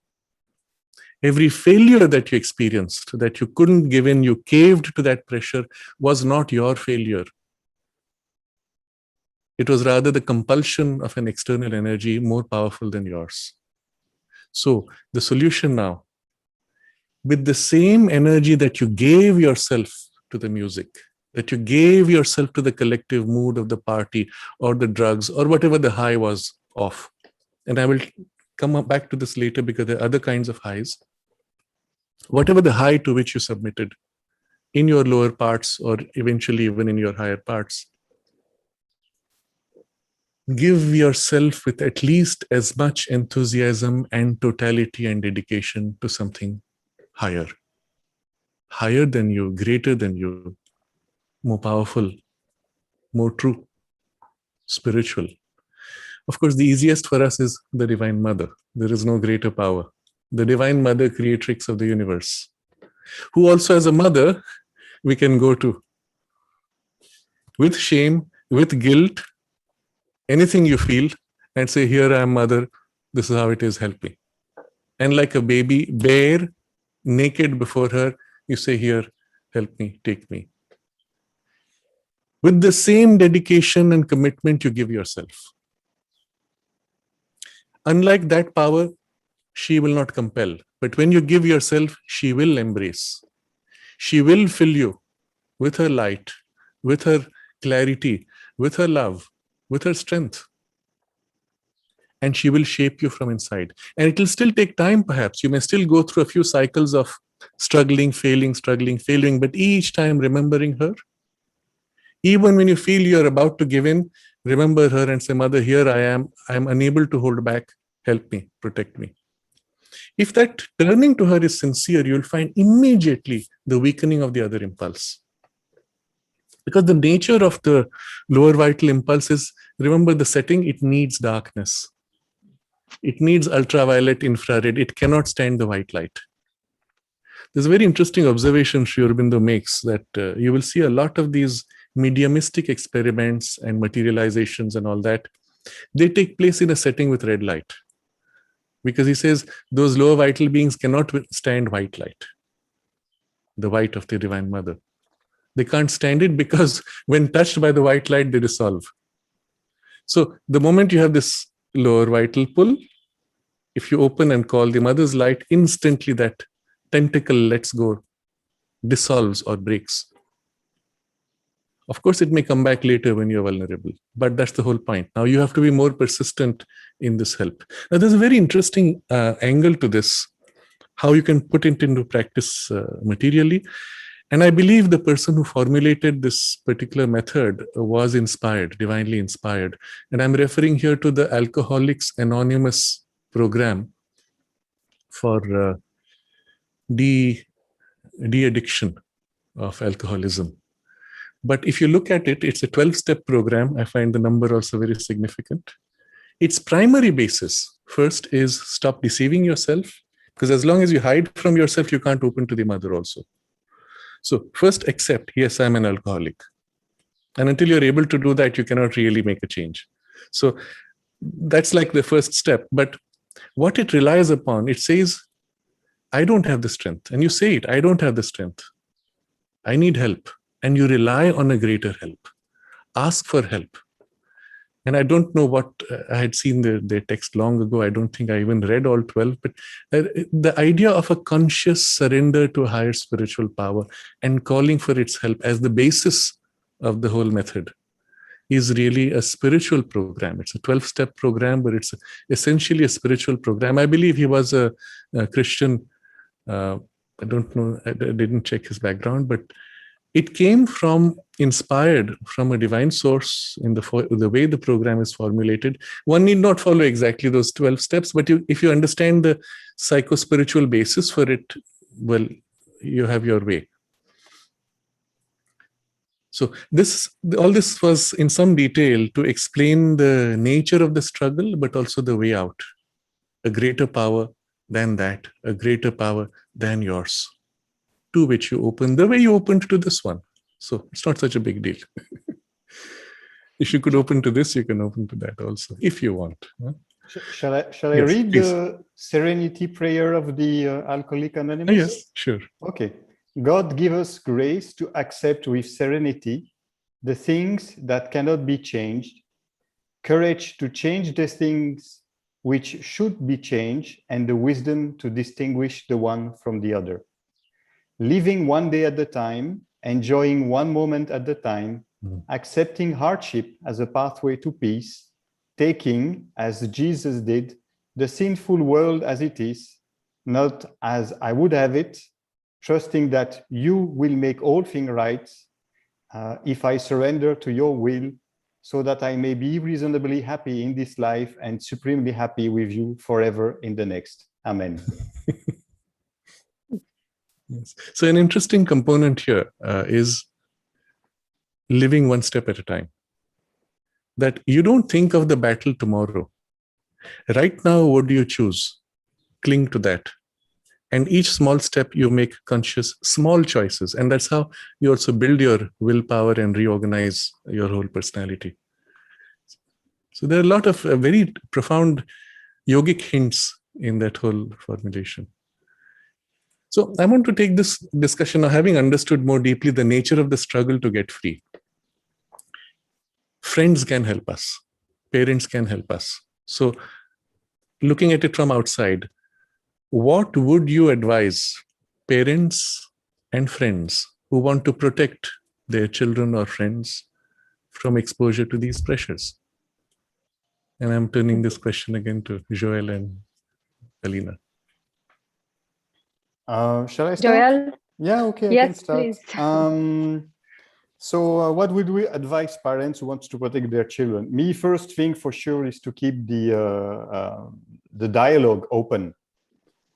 Every failure that you experienced, that you couldn't give in, you caved to that pressure, was not your failure. It was rather the compulsion of an external energy more powerful than yours. So the solution now, with the same energy that you gave yourself to the music, that you gave yourself to the collective mood of the party or the drugs or whatever the high was of. And I will come back to this later because there are other kinds of highs. Whatever the high to which you submitted in your lower parts or eventually even in your higher parts, give yourself with at least as much enthusiasm and totality and dedication to something higher than you, greater than you, more powerful, more true, spiritual. Of course, the easiest for us is the Divine Mother. There is no greater power. The Divine Mother, creatrix of the universe, who also as a mother, we can go to with shame, with guilt, anything you feel, and say, here I am, Mother, this is how it is, help me. And like a baby, bare, naked before her, you say, here, help me, take me. With the same dedication and commitment you give yourself. Unlike that power, she will not compel. But when you give yourself, she will embrace. She will fill you with her light, with her clarity, with her love, with her strength. And she will shape you from inside. And it will still take time, perhaps. You may still go through a few cycles of struggling, failing, but each time remembering her. Even when you feel you're about to give in, remember her and say, Mother, here I am unable to hold back. Help me, protect me. If that turning to her is sincere, you'll find immediately the weakening of the other impulse. Because the nature of the lower vital impulse is, remember the setting, it needs darkness. It needs ultraviolet, infrared. It cannot stand the white light. There's a very interesting observation Sri Aurobindo makes that you will see a lot of these mediumistic experiments and materializations and all that. They take place in a setting with red light. Because he says those lower vital beings cannot stand white light, the white of the Divine Mother. They can't stand it because when touched by the white light, they dissolve. So the moment you have this lower vital pull, if you open and call the Mother's light, instantly that tentacle lets go, dissolves or breaks. Of course, it may come back later when you're vulnerable, but that's the whole point. Now you have to be more persistent in this help. Now there's a very interesting angle to this, how you can put it into practice materially. And I believe the person who formulated this particular method was inspired, divinely inspired. And I'm referring here to the Alcoholics Anonymous program for de-addiction of alcoholism. But if you look at it, it's a 12-step program. I find the number also very significant. Its primary basis, first, is stop deceiving yourself, because as long as you hide from yourself, you can't open to the Mother also. So first accept, yes, I'm an alcoholic. And until you're able to do that, you cannot really make a change. So that's like the first step. But what it relies upon, it says, I don't have the strength. And you say it, I don't have the strength. I need help. And you rely on a greater help. Ask for help. And I don't know what, I had seen the text long ago. I don't think I even read all 12. But the idea of a conscious surrender to a higher spiritual power and calling for its help as the basis of the whole method is really a spiritual program. It's a 12-step program, but it's essentially a spiritual program. I believe he was a Christian. I don't know, I didn't check his background, but it came from, inspired from a divine source in the way the program is formulated. One need not follow exactly those 12 steps, but if you understand the psycho-spiritual basis for it, well, you have your way. So all this was in some detail to explain the nature of the struggle, but also the way out. A greater power than that, a greater power than yours, to which you open the way you opened to this one. So it's not such a big deal. If you could open to this, you can open to that also, if you want. Shall I read please. the Serenity Prayer of the Alcoholic Anonymous? Yes, sure. Okay. God give us grace to accept with serenity the things that cannot be changed, courage to change the things which should be changed, and the wisdom to distinguish the one from the other. Living one day at a time, enjoying one moment at a time, accepting hardship as a pathway to peace, taking, as Jesus did, the sinful world as it is, not as I would have it, trusting that you will make all things right if I surrender to your will, so that I may be reasonably happy in this life and supremely happy with you forever in the next. Amen. Yes. So an interesting component here is living one step at a time. That you don't think of the battle tomorrow. Right now, what do you choose? Cling to that. And each small step you make conscious, small choices. And that's how you also build your willpower and reorganize your whole personality. So there are a lot of very profound yogic hints in that whole formulation. So I want to take this discussion now, having understood more deeply the nature of the struggle to get free. Friends can help us. Parents can help us. So looking at it from outside, what would you advise parents and friends who want to protect their children or friends from exposure to these pressures? And I'm turning this question again to Joel and Alina. Shall I start? Joel? Yeah, okay, Yes, I can start. please. So what would we advise parents who want to protect their children? Me, first thing for sure is to keep the dialogue open.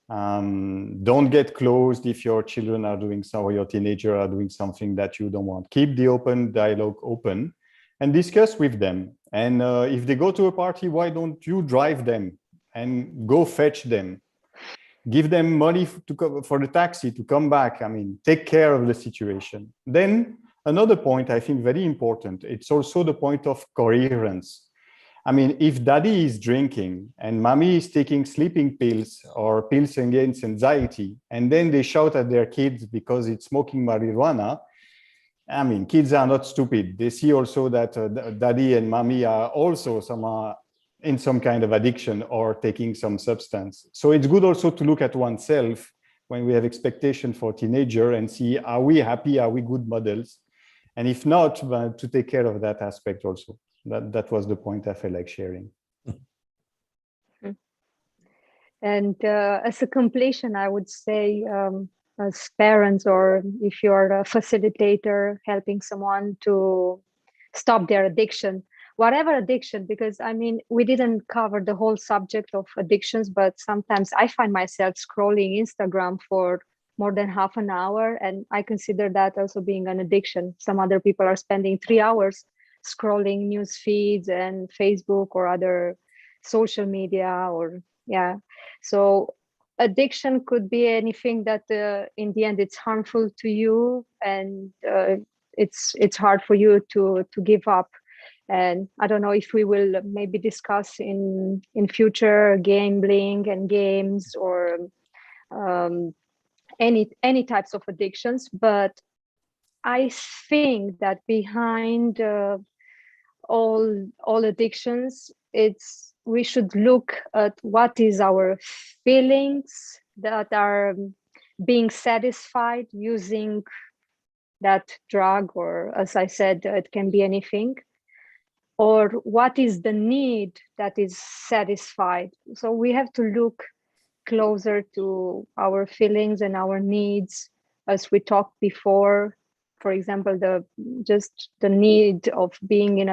Don't get closed if your children are doing so, or your teenager are doing something that you don't want. Keep the open dialogue open and discuss with them. And if they go to a party, why don't you drive them and go fetch them? Give them money for the taxi to come back. I mean, take care of the situation. Then another point I think very important, it's also the point of coherence. I mean, if daddy is drinking and mommy is taking sleeping pills or pills against anxiety, and then they shout at their kids because it's smoking marijuana, I mean, kids are not stupid. They see also that daddy and mommy are also in some kind of addiction or taking some substance. So it's good also to look at oneself when we have expectation for teenager and see, are we happy? Are we good models? And if not, to take care of that aspect also. That was the point I felt like sharing. And as a completion, I would say, as parents, or if you're a facilitator helping someone to stop their addiction, whatever addiction, because I mean, we didn't cover the whole subject of addictions, but sometimes I find myself scrolling Instagram for more than half an hour, and I consider that also being an addiction. Some other people are spending 3 hours scrolling news feeds and Facebook or other social media, or yeah. So addiction could be anything that in the end it's harmful to you, and it's hard for you to give up. And I don't know if we will maybe discuss in future gambling and games, or any types of addictions. But I think that behind all addictions, we should look at what is our feelings that are being satisfied using that drug, or as I said, it can be anything, or what is the need that is satisfied. So we have to look closer to our feelings and our needs, as we talked before. For example, the need of being in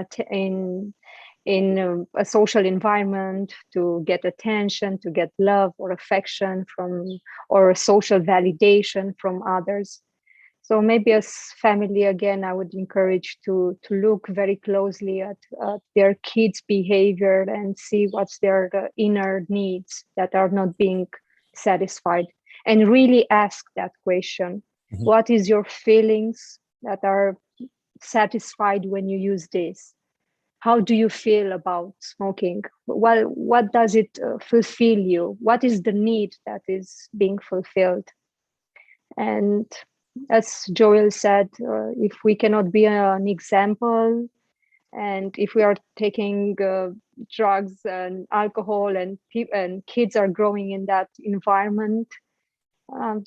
a social environment, to get attention, to get love or affection from, or social validation from others. So maybe as family, again, I would encourage to look very closely at their kids' behavior and see what's their inner needs that are not being satisfied, and really ask that question. Mm-hmm. What is your feelings that are satisfied when you use this? How do you feel about smoking? Well, what does it fulfill you? What is the need that is being fulfilled? And as Joel said, if we cannot be an example, and if we are taking drugs and alcohol, and kids are growing in that environment,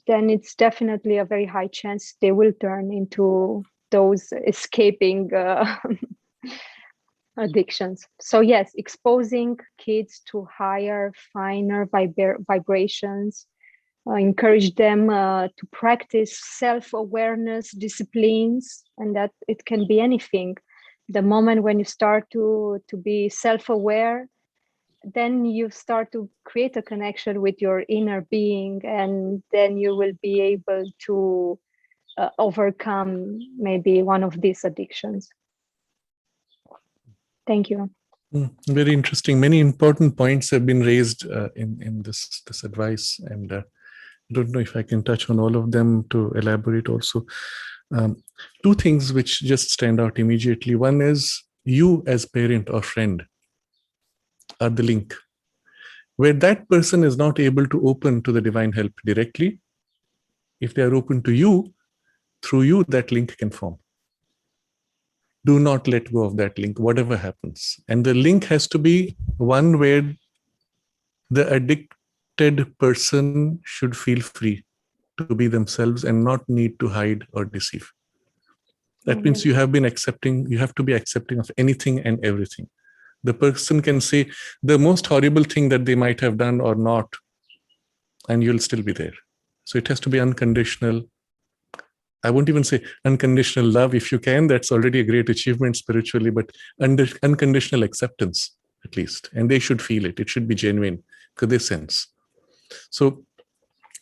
then it's definitely a very high chance they will turn into those escaping addictions. So yes, exposing kids to higher, finer vibrations, encourage them to practice self-awareness disciplines, and that it can be anything. The moment when you start to be self-aware, then you start to create a connection with your inner being, and then you will be able to overcome maybe one of these addictions. Thank you. Very interesting. Many important points have been raised in this advice, and I don't know if I can touch on all of them to elaborate also. Two things which just stand out immediately. One is you as parent or friend are the link. Where that person is not able to open to the divine help directly, if they are open to you, through you, that link can form. Do not let go of that link, whatever happens. And the link has to be one where the addicted person should feel free to be themselves and not need to hide or deceive. That means you have to be accepting of anything and everything. The person can say the most horrible thing that they might have done or not, and you'll still be there. So it has to be unconditional. I won't even say unconditional love. If you can, that's already a great achievement spiritually, but unconditional acceptance, at least. And they should feel it. It should be genuine because they sense. So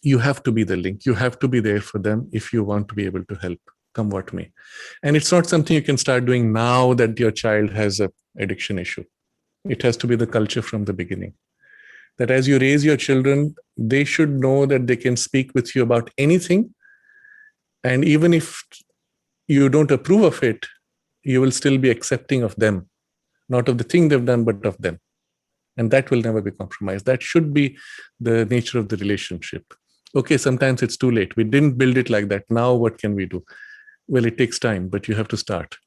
you have to be the link. You have to be there for them if you want to be able to help, come what may. And it's not something you can start doing now that your child has an addiction issue. It has to be the culture from the beginning. That as you raise your children, they should know that they can speak with you about anything. And even if you don't approve of it, you will still be accepting of them, not of the thing they've done, but of them. And that will never be compromised. That should be the nature of the relationship. Okay, sometimes it's too late. We didn't build it like that. Now what can we do? Well, it takes time, but you have to start.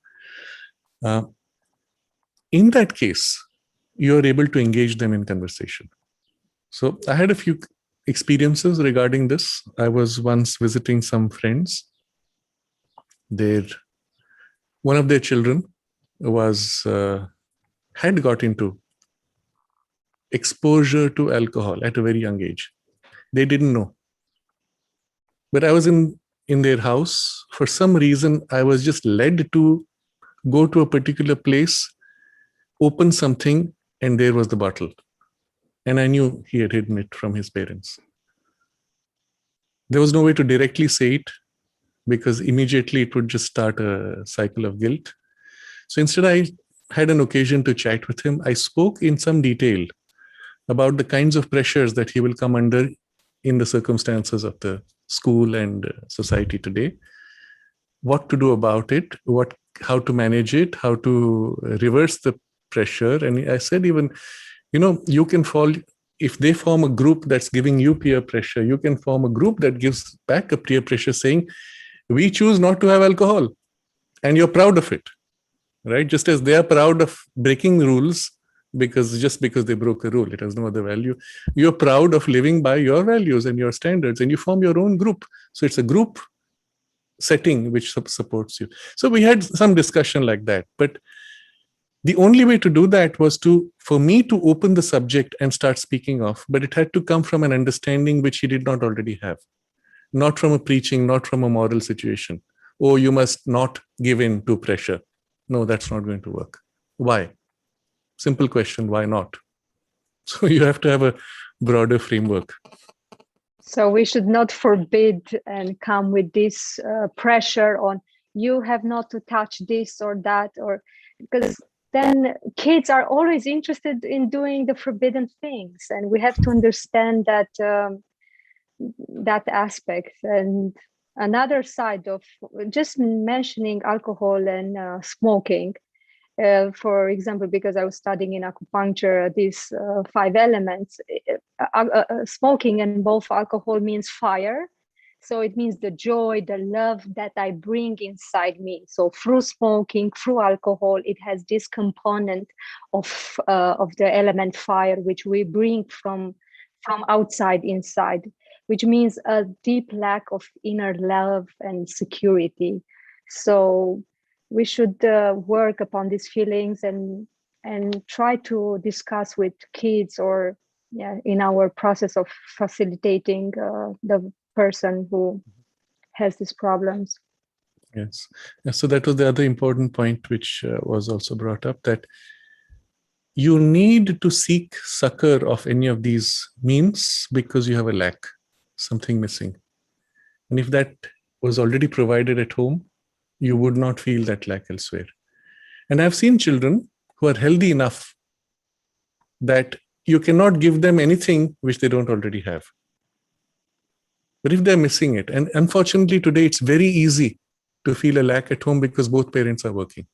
In that case, you're able to engage them in conversation. So I had a few experiences regarding this. I was once visiting some friends. One of their children had got into exposure to alcohol at a very young age. They didn't know. But I was in their house. For some reason, I was just led to go to a particular place, open something, and there was the bottle. And I knew he had hidden it from his parents. There was no way to directly say it because immediately it would just start a cycle of guilt. So instead, I had an occasion to chat with him. I spoke in some detail about the kinds of pressures that he will come under in the circumstances of the school and society today, what to do about it, how to manage it, how to reverse the pressure. And I said, even, you can fall, if they form a group that's giving you peer pressure, you can form a group that gives back a peer pressure saying, we choose not to have alcohol. And you're proud of it, right? Just as they are proud of breaking rules, because they broke a rule, it has no other value. You're proud of living by your values and your standards, and you form your own group. So it's a group setting which supports you. So we had some discussion like that, but the only way to do that was for me to open the subject and start speaking of, but it had to come from an understanding which he did not already have, not from a preaching, not from a moral situation. Oh, you must not give in to pressure. No, that's not going to work. Why? Simple question, why not? So you have to have a broader framework. So we should not forbid and come with this pressure on you have not to touch this or that, or because then kids are always interested in doing the forbidden things, and we have to understand that that aspect. And another side of just mentioning alcohol and smoking. For example, because I was studying in acupuncture, these 5 elements, smoking and both alcohol means fire. So it means the joy, the love that I bring inside me. So through smoking, through alcohol, it has this component of the element fire, which we bring from outside inside, which means a deep lack of inner love and security. So we should work upon these feelings and try to discuss with kids or in our process of facilitating the person who has these problems. Yes. So that was the other important point which was also brought up, that you need to seek succor of any of these means because you have a lack, something missing. And if that was already provided at home, you would not feel that lack elsewhere. And I've seen children who are healthy enough that you cannot give them anything which they don't already have. But if they're missing it, and unfortunately today it's very easy to feel a lack at home because both parents are working.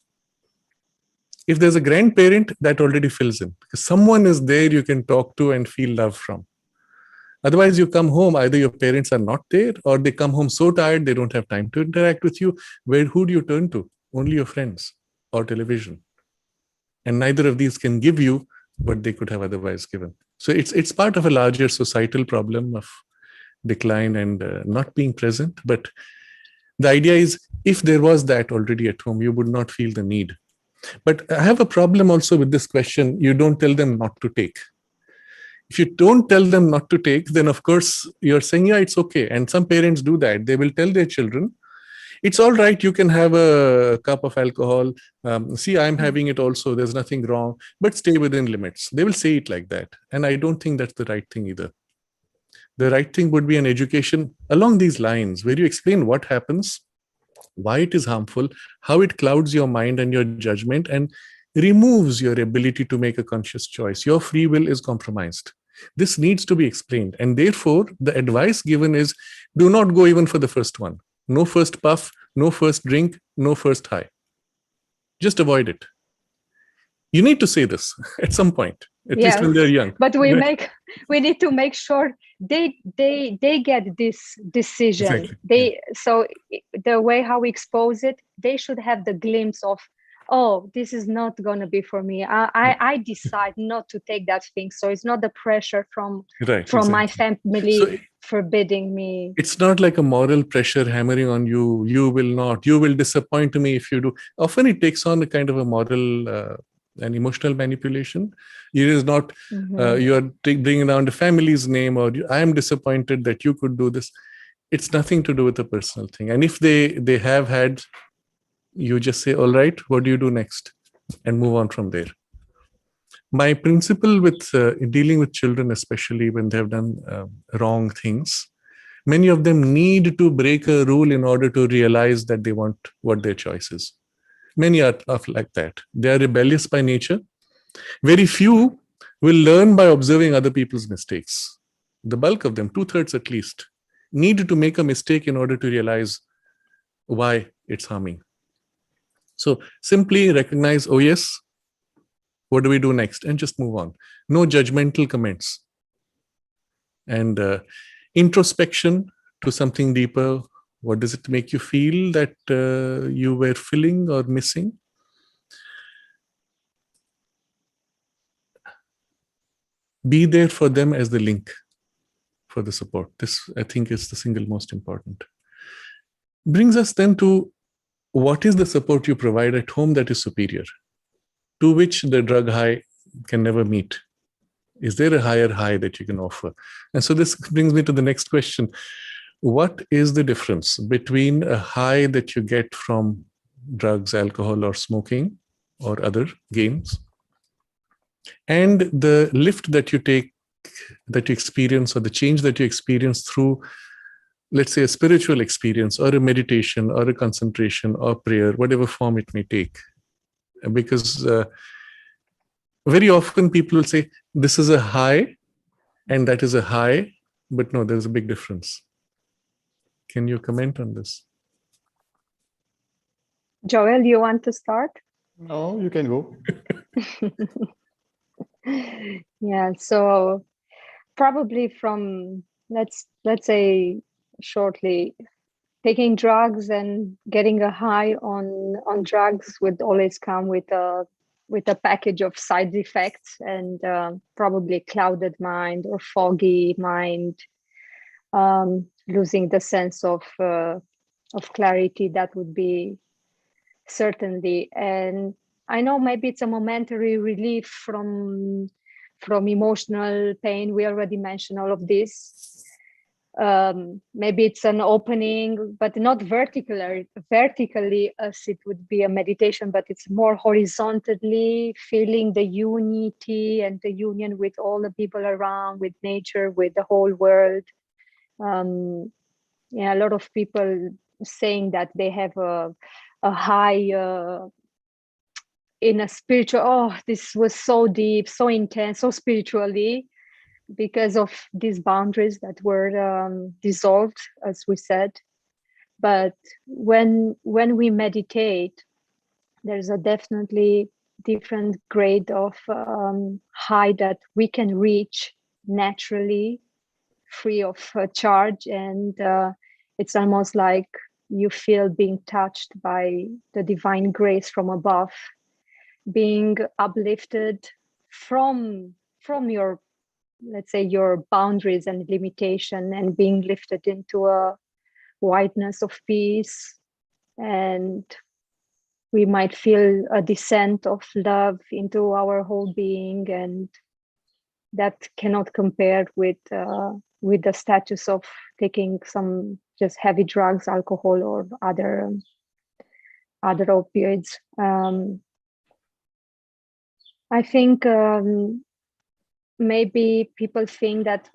If there's a grandparent, that already fills in because someone is there you can talk to and feel love from. Otherwise, you come home, either your parents are not there or they come home so tired they don't have time to interact with you. Who do you turn to? Only your friends or television. And neither of these can give you what they could have otherwise given. So it's part of a larger societal problem of decline and not being present. But the idea is, if there was that already at home, you would not feel the need. But I have a problem also with this question. You don't tell them not to take. If you don't tell them not to take, then of course you're saying, yeah, it's okay. And some parents do that. They will tell their children, it's all right, you can have a cup of alcohol. See, I'm having it also. There's nothing wrong, but stay within limits. They will say it like that. And I don't think that's the right thing either. The right thing would be an education along these lines where you explain what happens, why it is harmful, how it clouds your mind and your judgment and removes your ability to make a conscious choice. Your free will is compromised. This needs to be explained. And therefore, the advice given is do not go even for the first one. No first puff, no first drink, no first high. Just avoid it. You need to say this at some point, at least when they're young. But we need to make sure they get this decision. Exactly. So the way how we expose it, they should have the glimpse of, oh, this is not going to be for me. I decide not to take that thing. So it's not the pressure from my family forbidding me. It's not like a moral pressure hammering on you. You will disappoint me if you do. Often it takes on a kind of a moral and emotional manipulation. It is not you are bringing down the family's name or I am disappointed that you could do this. It's nothing to do with a personal thing. And if they have had, you just say, all right, what do you do next? And move on from there. My principle with dealing with children, especially when they have done wrong things, many of them need to break a rule in order to realize that they want what their choice is. Many are like that. They are rebellious by nature. Very few will learn by observing other people's mistakes. The bulk of them, 2/3 at least, need to make a mistake in order to realize why it's harming. So simply recognize, oh yes, what do we do next? And just move on. No judgmental comments. And introspection to something deeper. What does it make you feel that you were feeling or missing? Be there for them as the link for the support. This, I think, is the single most important. Brings us then to what is the support you provide at home that is superior, to which the drug high can never meet? Is there a higher high that you can offer? And so this brings me to the next question. What is the difference between a high that you get from drugs, alcohol, or smoking, or other games, and the lift that you take, that you experience, or the change that you experience through, let's say, a spiritual experience, or a meditation, or a concentration, or prayer, whatever form it may take? Because very often people will say, this is a high, and that is a high, but no, there's a big difference. Can you comment on this? Joel, you want to start? No, you can go. Yeah, so probably from, let's say shortly, taking drugs and getting a high on drugs would always come with a package of side effects and probably clouded mind or foggy mind, losing the sense of clarity. That would be certainly. And I know maybe it's a momentary relief from emotional pain. We already mentioned all of this. Maybe it's an opening, but not vertically as it would be a meditation, but it's more horizontally feeling the unity and the union with all the people around, with nature, with the whole world. A lot of people saying that they have a high in a spiritual, oh, this was so deep, so intense, so spiritually, because of these boundaries that were dissolved, as we said. But when we meditate, there's a definitely different grade of high that we can reach naturally, free of charge, and it's almost like you feel being touched by the divine grace from above, being uplifted from your, let's say, your boundaries and limitation, and being lifted into a wideness of peace. And we might feel a descent of love into our whole being, and that cannot compare with the status of taking some just heavy drugs, alcohol, or other opioids. I think maybe people think that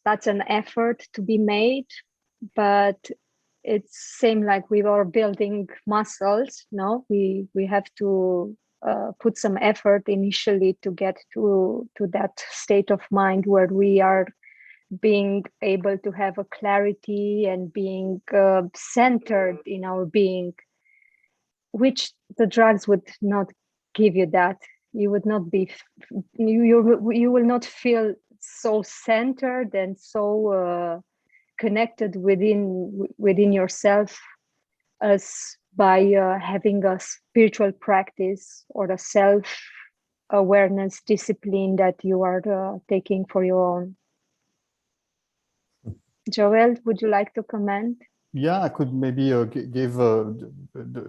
that's an effort to be made, but it's same like we are building muscles. No, we have to put some effort initially to get to that state of mind where we are being able to have a clarity and being centered in our being, which the drugs would not give you. That you would not be, you will not feel so centered and so connected within yourself as by having a spiritual practice or a self-awareness discipline that you are taking for your own. Joel, would you like to comment? Yeah, I could maybe give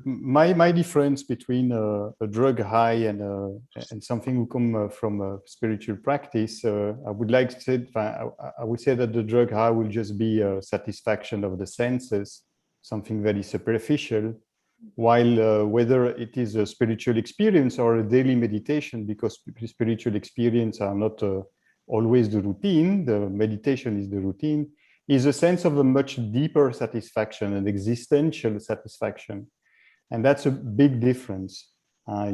my difference between a drug high and something who come from a spiritual practice. I would like to say, I would say that the drug high will just be a satisfaction of the senses, something very superficial, while whether it is a spiritual experience or a daily meditation, because spiritual experience are not always the routine, the meditation is the routine, is a sense of a much deeper satisfaction, an existential satisfaction. And that's a big difference. I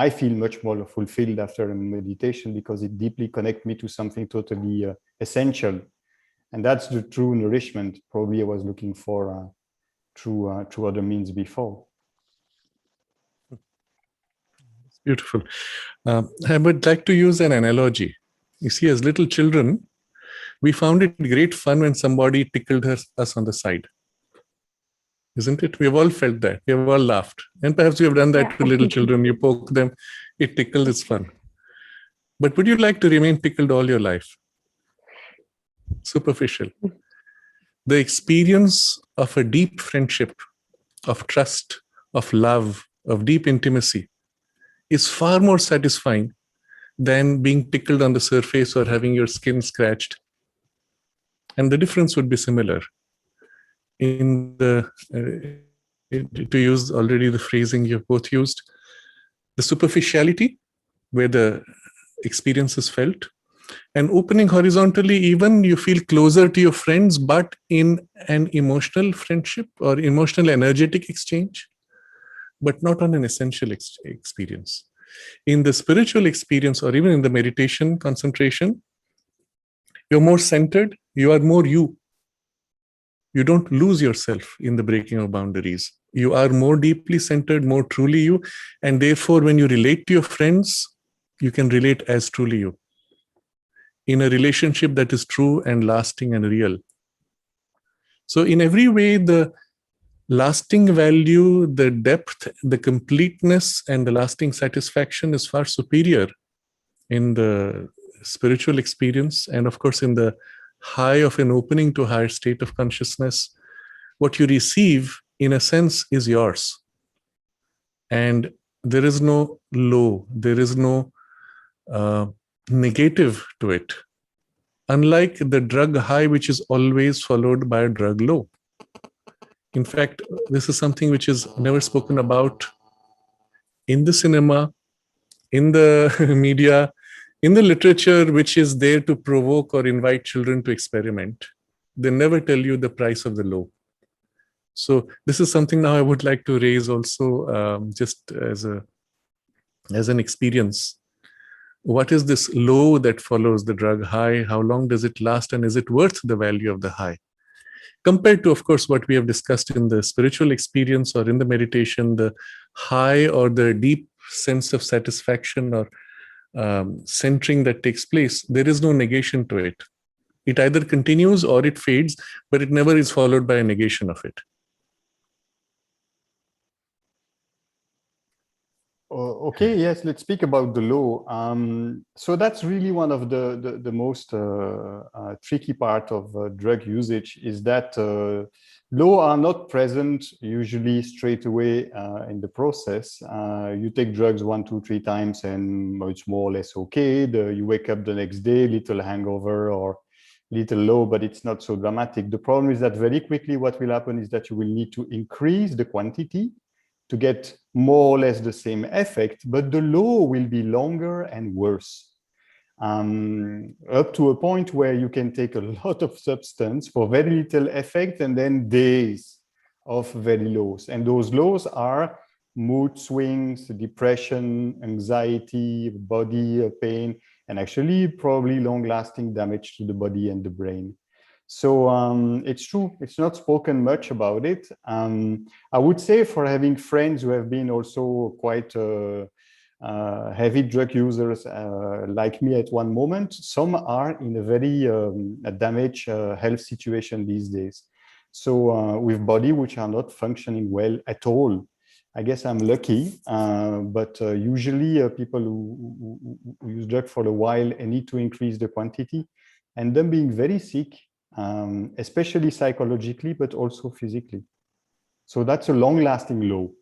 feel much more fulfilled after a meditation because it deeply connects me to something totally essential. And that's the true nourishment probably I was looking for through other means before. Beautiful. I would like to use an analogy. You see, as little children, we found it great fun when somebody tickled us on the side. Isn't it? We've all felt that. We have all laughed. And perhaps we have done that to little children. You poke them, it tickles, it's fun. But would you like to remain tickled all your life? Superficial. The experience of a deep friendship, of trust, of love, of deep intimacy is far more satisfying than being tickled on the surface or having your skin scratched. And the difference would be similar. In the, to use already the phrasing you've both used, the superficiality, where the experience is felt, and opening horizontally, even you feel closer to your friends, but in an emotional friendship or emotional energetic exchange, but not on an essential experience. In the spiritual experience or even in the meditation concentration, you're more centered, you are more you. You don't lose yourself in the breaking of boundaries. You are more deeply centered, more truly you. And therefore, when you relate to your friends, you can relate as truly you, in a relationship that is true and lasting and real. So in every way, the lasting value, the depth, the completeness, and the lasting satisfaction is far superior in the spiritual experience. And of course, in the high of an opening to a higher state of consciousness, what you receive, in a sense, is yours. And there is no low, there is no negative to it. Unlike the drug high, which is always followed by a drug low. In fact, this is something which is never spoken about in the cinema, in the media, in the literature, which is there to provoke or invite children to experiment. They never tell you the price of the low. So this is something now I would like to raise also, just as an experience. What is this low that follows the drug high? How long does it last? And is it worth the value of the high? Compared to, of course, what we have discussed in the spiritual experience or in the meditation, the high or the deep sense of satisfaction or centering that takes place, there is no negation to it. It either continues or it fades, but it never is followed by a negation of it. Okay, yes, let's speak about the law. So that's really one of the most tricky part of drug usage, is that law are not present usually straight away in the process. You take drugs 1, 2, 3 times and it's more or less okay. You wake up the next day, little hangover or little low, but it's not so dramatic. The problem is that very quickly what will happen is that you will need to increase the quantity to get more or less the same effect, but the low will be longer and worse. Up to a point where you can take a lot of substance for very little effect and then days of very lows. And those lows are mood swings, depression, anxiety, body pain, and actually probably long-lasting damage to the body and the brain. So it's true, it's not spoken much about it. I would say, for having friends who have been also quite heavy drug users like me at one moment, some are in a very damaged health situation these days. So with body which are not functioning well at all. I guess I'm lucky, but usually people who use drug for a while and need to increase the quantity, and them being very sick, especially psychologically, but also physically. So that's a long-lasting low.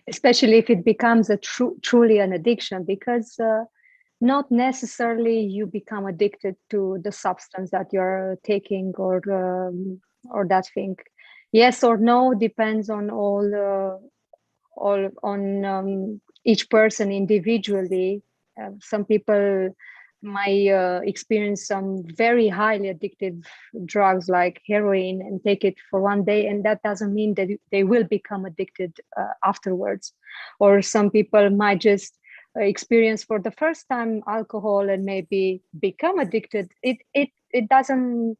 Especially if it becomes a truly an addiction, because not necessarily you become addicted to the substance that you're taking or that thing. Yes or no depends on each person individually. Some people might experience some very highly addictive drugs like heroin and take it for one day, and that doesn't mean that they will become addicted afterwards. Or some people might just experience for the first time alcohol and maybe become addicted. It doesn't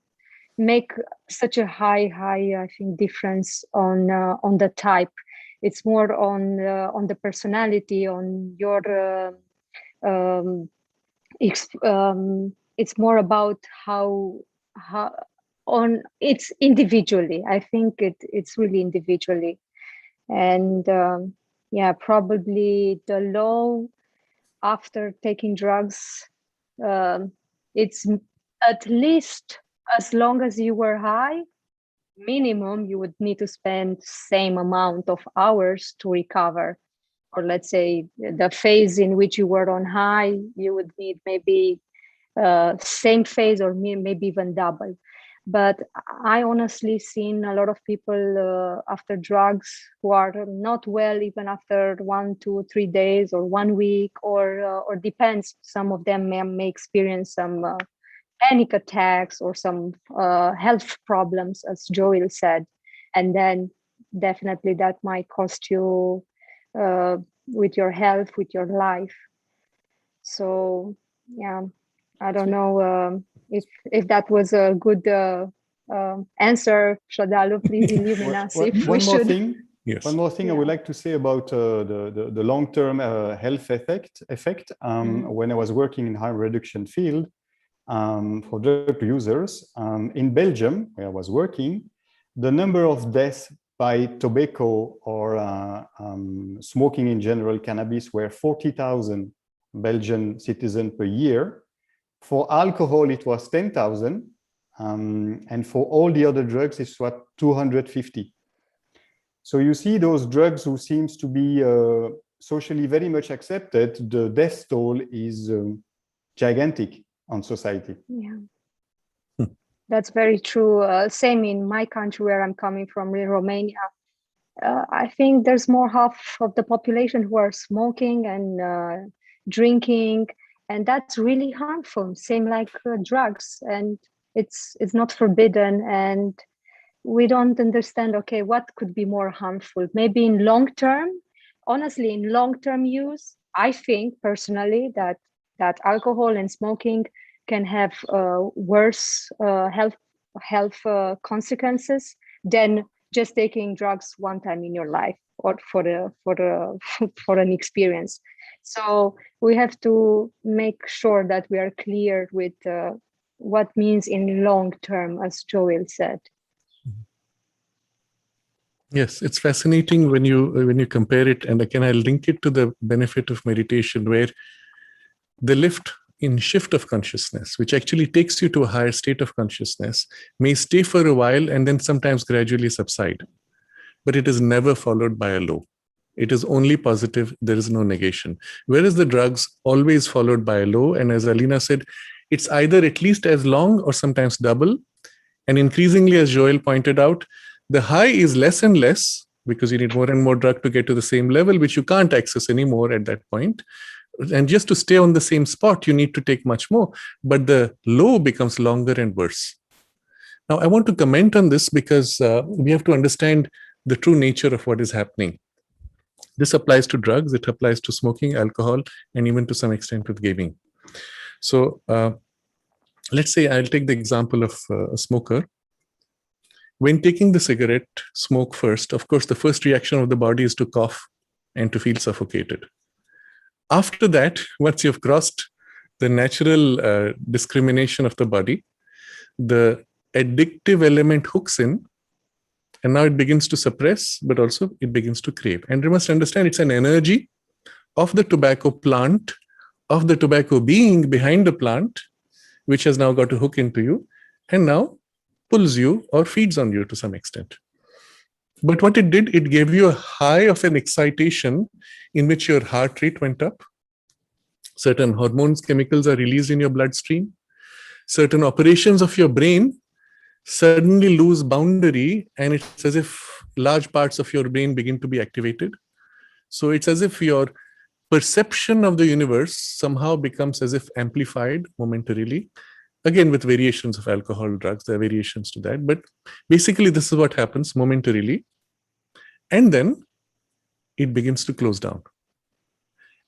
make such a high I think difference on the type. It's more on the personality, on your it's more about how on it's individually. I think it's really individually. And yeah, probably the low after taking drugs, it's at least as long as you were high, minimum you would need to spend same amount of hours to recover. Or let's say the phase in which you were on high, you would need maybe same phase or maybe even double. But I honestly seen a lot of people after drugs who are not well even after 1, 2, 3 days or 1 week, or depends. Some of them may experience some panic attacks or some health problems, as Joel said, and then definitely that might cost you with your health, with your life. So yeah, I don't know if that was a good answer. Sraddhalu, please illumine us if we should. Yes. One more thing I would like to say about the long-term health effect. When I was working in harm reduction field for drug users in Belgium, where I was working, the number of deaths by tobacco or smoking in general, cannabis, were 40,000 Belgian citizens per year. For alcohol, it was 10,000. And for all the other drugs, it's what, 250. So you see those drugs who seems to be socially very much accepted, the death toll is gigantic on society. Yeah. That's very true. Same in my country where I'm coming from, in Romania. I think there's more half of the population who are smoking and drinking, and that's really harmful. Same like drugs. And it's not forbidden, and we don't understand, okay, what could be more harmful? Maybe in long term, honestly, in long term use, I think personally that alcohol and smoking can have worse health consequences than just taking drugs one time in your life or for for an experience. So we have to make sure that we are clear with what means in long term, as Joel said. Yes, it's fascinating when you compare it, and again I'll link it to the benefit of meditation, where the lift in shift of consciousness, which actually takes you to a higher state of consciousness, may stay for a while and then sometimes gradually subside, but it is never followed by a low. It is only positive, there is no negation. Whereas the drugs always followed by a low, and as Alina said, it's either at least as long or sometimes double. And increasingly, as Joel pointed out, the high is less and less because you need more and more drug to get to the same level, which you can't access anymore at that point. And just to stay on the same spot, you need to take much more. But the low becomes longer and worse. Now, I want to comment on this because we have to understand the true nature of what is happening. This applies to drugs, it applies to smoking, alcohol, and even to some extent with gaming. So let's say I'll take the example of a smoker. When taking the cigarette, smoke first, of course, the first reaction of the body is to cough and to feel suffocated. After that, once you've crossed the natural discrimination of the body, the addictive element hooks in, and now it begins to suppress, but also it begins to crave. And you must understand it's an energy of the tobacco plant, of the tobacco being behind the plant, which has now got to hook into you, and now pulls you or feeds on you to some extent. But what it did, it gave you a high of an excitation in which your heart rate went up. Certain hormones, chemicals are released in your bloodstream. Certain operations of your brain suddenly lose boundary, and it's as if large parts of your brain begin to be activated. So it's as if your perception of the universe somehow becomes as if amplified momentarily. Again, with variations of alcohol, drugs, there are variations to that. But basically, this is what happens momentarily. And then it begins to close down.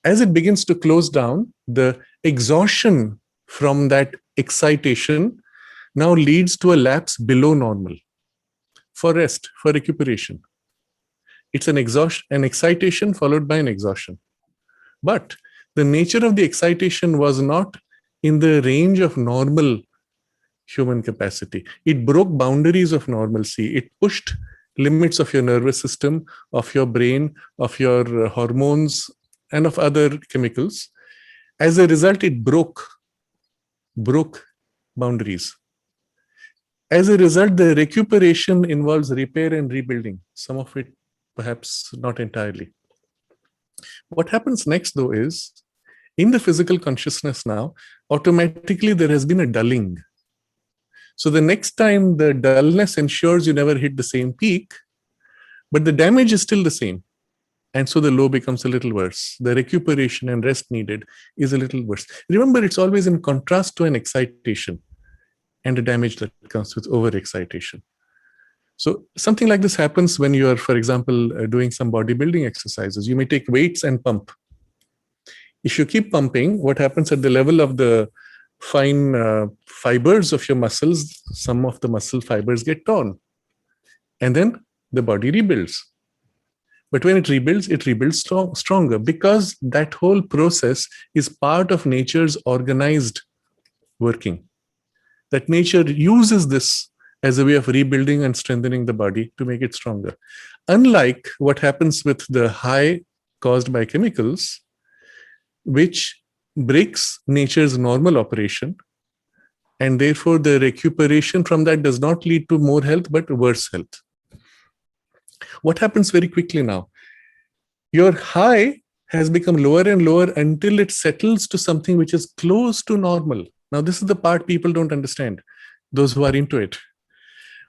As it begins to close down, the exhaustion from that excitation now leads to a lapse below normal for rest, for recuperation. It's an excitation followed by an exhaustion. But the nature of the excitation was not in the range of normal human capacity. It broke boundaries of normalcy. It pushed limits of your nervous system, of your brain, of your hormones, and of other chemicals. As a result, it broke boundaries. As a result, the recuperation involves repair and rebuilding, some of it perhaps not entirely. What happens next, though, is in the physical consciousness now, automatically there has been a dulling. So the next time the dullness ensures you never hit the same peak, but the damage is still the same. And so the low becomes a little worse. The recuperation and rest needed is a little worse. Remember, it's always in contrast to an excitation and the damage that comes with overexcitation. So something like this happens when you are, for example, doing some bodybuilding exercises. You may take weights and pump. If you keep pumping, what happens at the level of the fine fibers of your muscles, some of the muscle fibers get torn. And then the body rebuilds. But when it rebuilds stronger because that whole process is part of nature's organized working. That nature uses this as a way of rebuilding and strengthening the body to make it stronger. Unlike what happens with the high caused by chemicals, which breaks nature's normal operation, and therefore the recuperation from that does not lead to more health, but worse health. What happens very quickly now? Your high has become lower and lower until it settles to something which is close to normal. Now, this is the part people don't understand, those who are into it.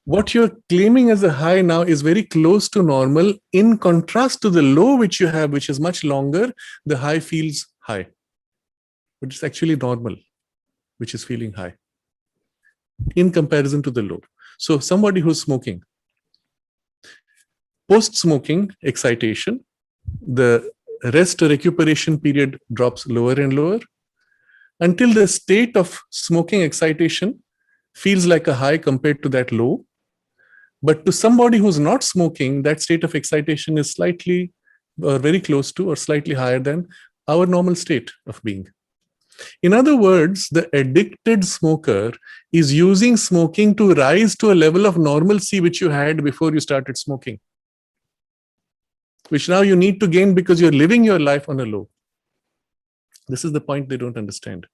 What you're claiming as a high now is very close to normal. In contrast to the low which you have, which is much longer, the high feels high. But it's actually normal, which is feeling high. in comparison to the low. So somebody who's smoking, post-smoking excitation, the rest recuperation period drops lower and lower until the state of smoking excitation feels like a high compared to that low. But to somebody who's not smoking, that state of excitation is slightly or very close to or slightly higher than our normal state of being. In other words, the addicted smoker is using smoking to rise to a level of normalcy which you had before you started smoking, which now you need to gain because you're living your life on a low. This is the point they don't understand.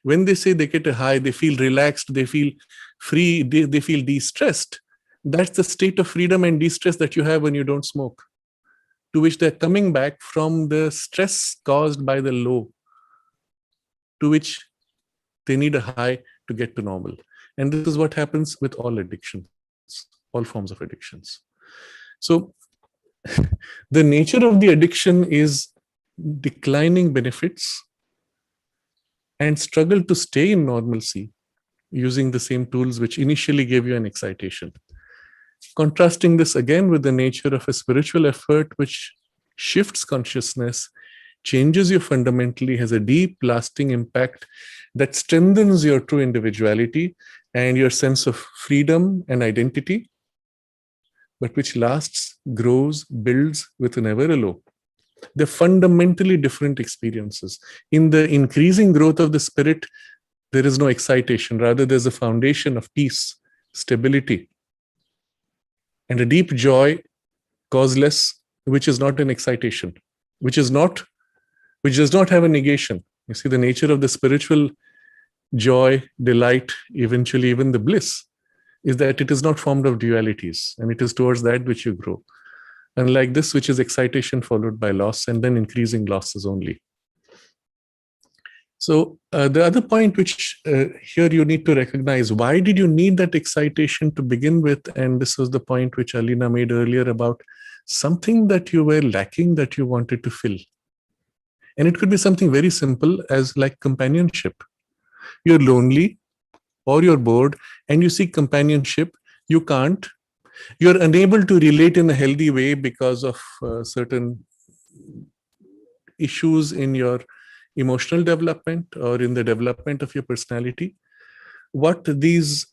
When they say they get a high, they feel relaxed, they feel free, they feel de-stressed. That's the state of freedom and de-stress that you have when you don't smoke, to which they're coming back from the stress caused by the low, to which they need a high to get to normal. And this is what happens with all addictions, all forms of addictions. So the nature of the addiction is declining benefits and struggle to stay in normalcy using the same tools which initially gave you an excitation. Contrasting this again with the nature of a spiritual effort which shifts consciousness, changes you fundamentally, has a deep, lasting impact that strengthens your true individuality and your sense of freedom and identity, but which lasts, grows, builds with an ever low. They're fundamentally different experiences. In the increasing growth of the spirit, there is no excitation. Rather, there's a foundation of peace, stability, and a deep joy, causeless, which is not an excitation, which does not have a negation. You see, the nature of the spiritual joy, delight, eventually even the bliss, is that it is not formed of dualities, and it is towards that which you grow. Unlike this, which is excitation followed by loss, and then increasing losses only. So the other point which here you need to recognize, why did you need that excitation to begin with? And this was the point which Alina made earlier about something that you were lacking that you wanted to fill. And it could be something very simple as like companionship. You're lonely or you're bored and you seek companionship. You can't. You're unable to relate in a healthy way because of certain issues in your emotional development or in the development of your personality. What these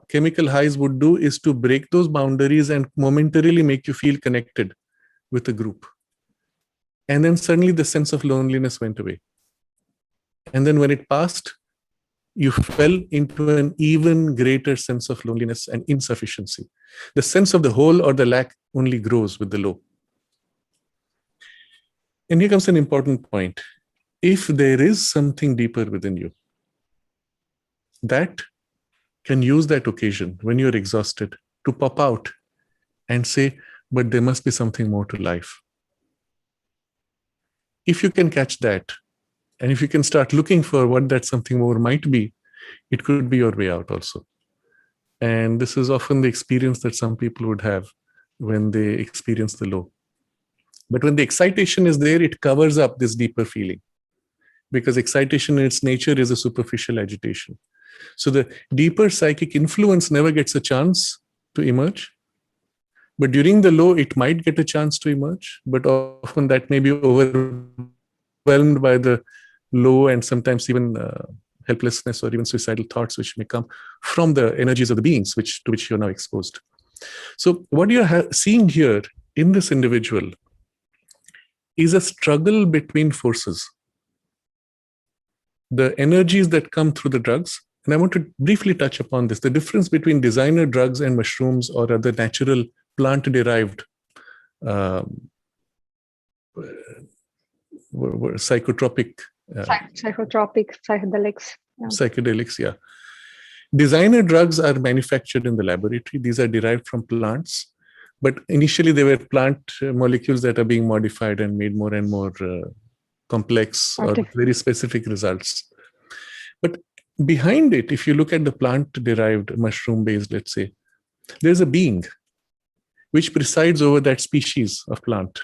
chemical highs would do is to break those boundaries and momentarily make you feel connected with a group. And then suddenly the sense of loneliness went away. And then when it passed, you fell into an even greater sense of loneliness and insufficiency. The sense of the whole or the lack only grows with the low. And here comes an important point. If there is something deeper within you that can use that occasion when you're exhausted to pop out and say, but there must be something more to life. If you can catch that, and if you can start looking for what that something more might be, it could be your way out also. And this is often the experience that some people would have when they experience the low. But when the excitation is there, it covers up this deeper feeling, because excitation in its nature is a superficial agitation. So the deeper psychic influence never gets a chance to emerge. But during the low, it might get a chance to emerge, but often that may be overwhelmed by the low and sometimes even helplessness or even suicidal thoughts, which may come from the energies of the beings to which you're now exposed. So what you're seeing here in this individual is a struggle between forces. The energies that come through the drugs, and I want to briefly touch upon this, the difference between designer drugs and mushrooms or other natural plant-derived psychotropic. Psychedelics. Yeah. Psychedelics, yeah. Designer drugs are manufactured in the laboratory. These are derived from plants. But initially, they were plant molecules that are being modified and made more and more complex or very specific results. But behind it, if you look at the plant-derived mushroom-based, let's say, there's a being which presides over that species of plant.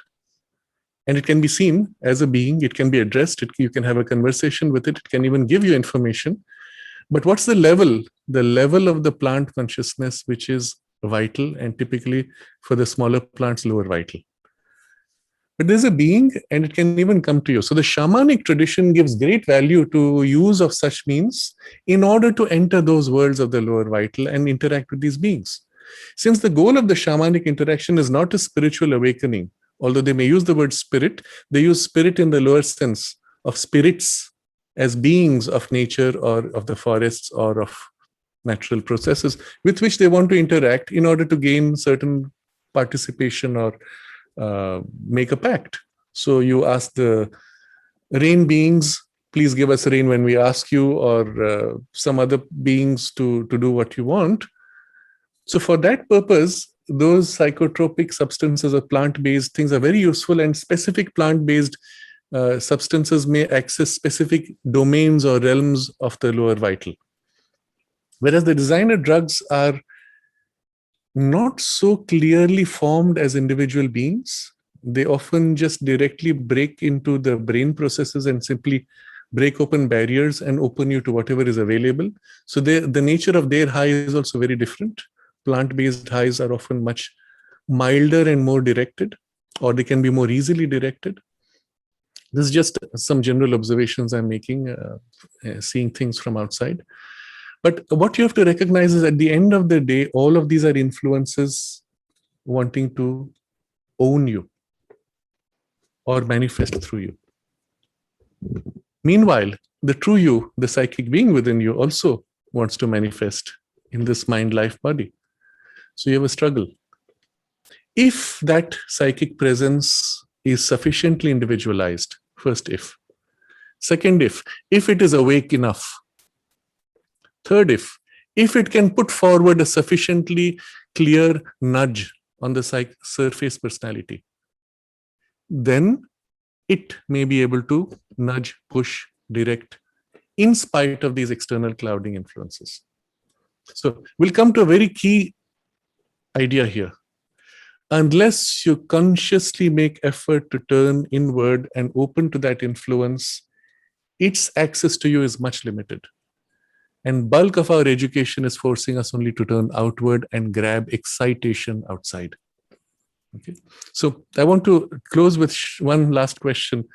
And it can be seen as a being, it can be addressed, you can have a conversation with it, it can even give you information. But what's the level the level of the plant consciousness, which is vital, and typically for the smaller plants, lower vital. But there's a being, and it can even come to you. So the shamanic tradition gives great value to use of such means in order to enter those worlds of the lower vital and interact with these beings. Since the goal of the shamanic interaction is not a spiritual awakening, although they may use the word spirit, they use spirit in the lower sense of spirits as beings of nature or of the forests or of natural processes with which they want to interact in order to gain certain participation or make a pact. So you ask the rain beings, please give us rain when we ask you, or some other beings to do what you want. So for that purpose, those psychotropic substances or plant-based things are very useful, and specific plant-based substances may access specific domains or realms of the lower vital. Whereas the designer drugs are not so clearly formed as individual beings. They often just directly break into the brain processes and simply break open barriers and open you to whatever is available. So the nature of their high is also very different. Plant-based highs are often much milder and more directed, or they can be more easily directed. This is just some general observations I'm making, seeing things from outside. But what you have to recognize is at the end of the day, all of these are influences wanting to own you or manifest through you. Meanwhile, the true you, the psychic being within you, also wants to manifest in this mind-life body. So you have a struggle. If that psychic presence is sufficiently individualized, first if. Second if it is awake enough. Third if it can put forward a sufficiently clear nudge on the surface personality, then it may be able to nudge, push, direct, in spite of these external clouding influences. So we'll come to a very key idea here. Unless you consciously make effort to turn inward and open to that influence, its access to you is much limited. And bulk of our education is forcing us only to turn outward and grab excitation outside. Okay. So I want to close with one last question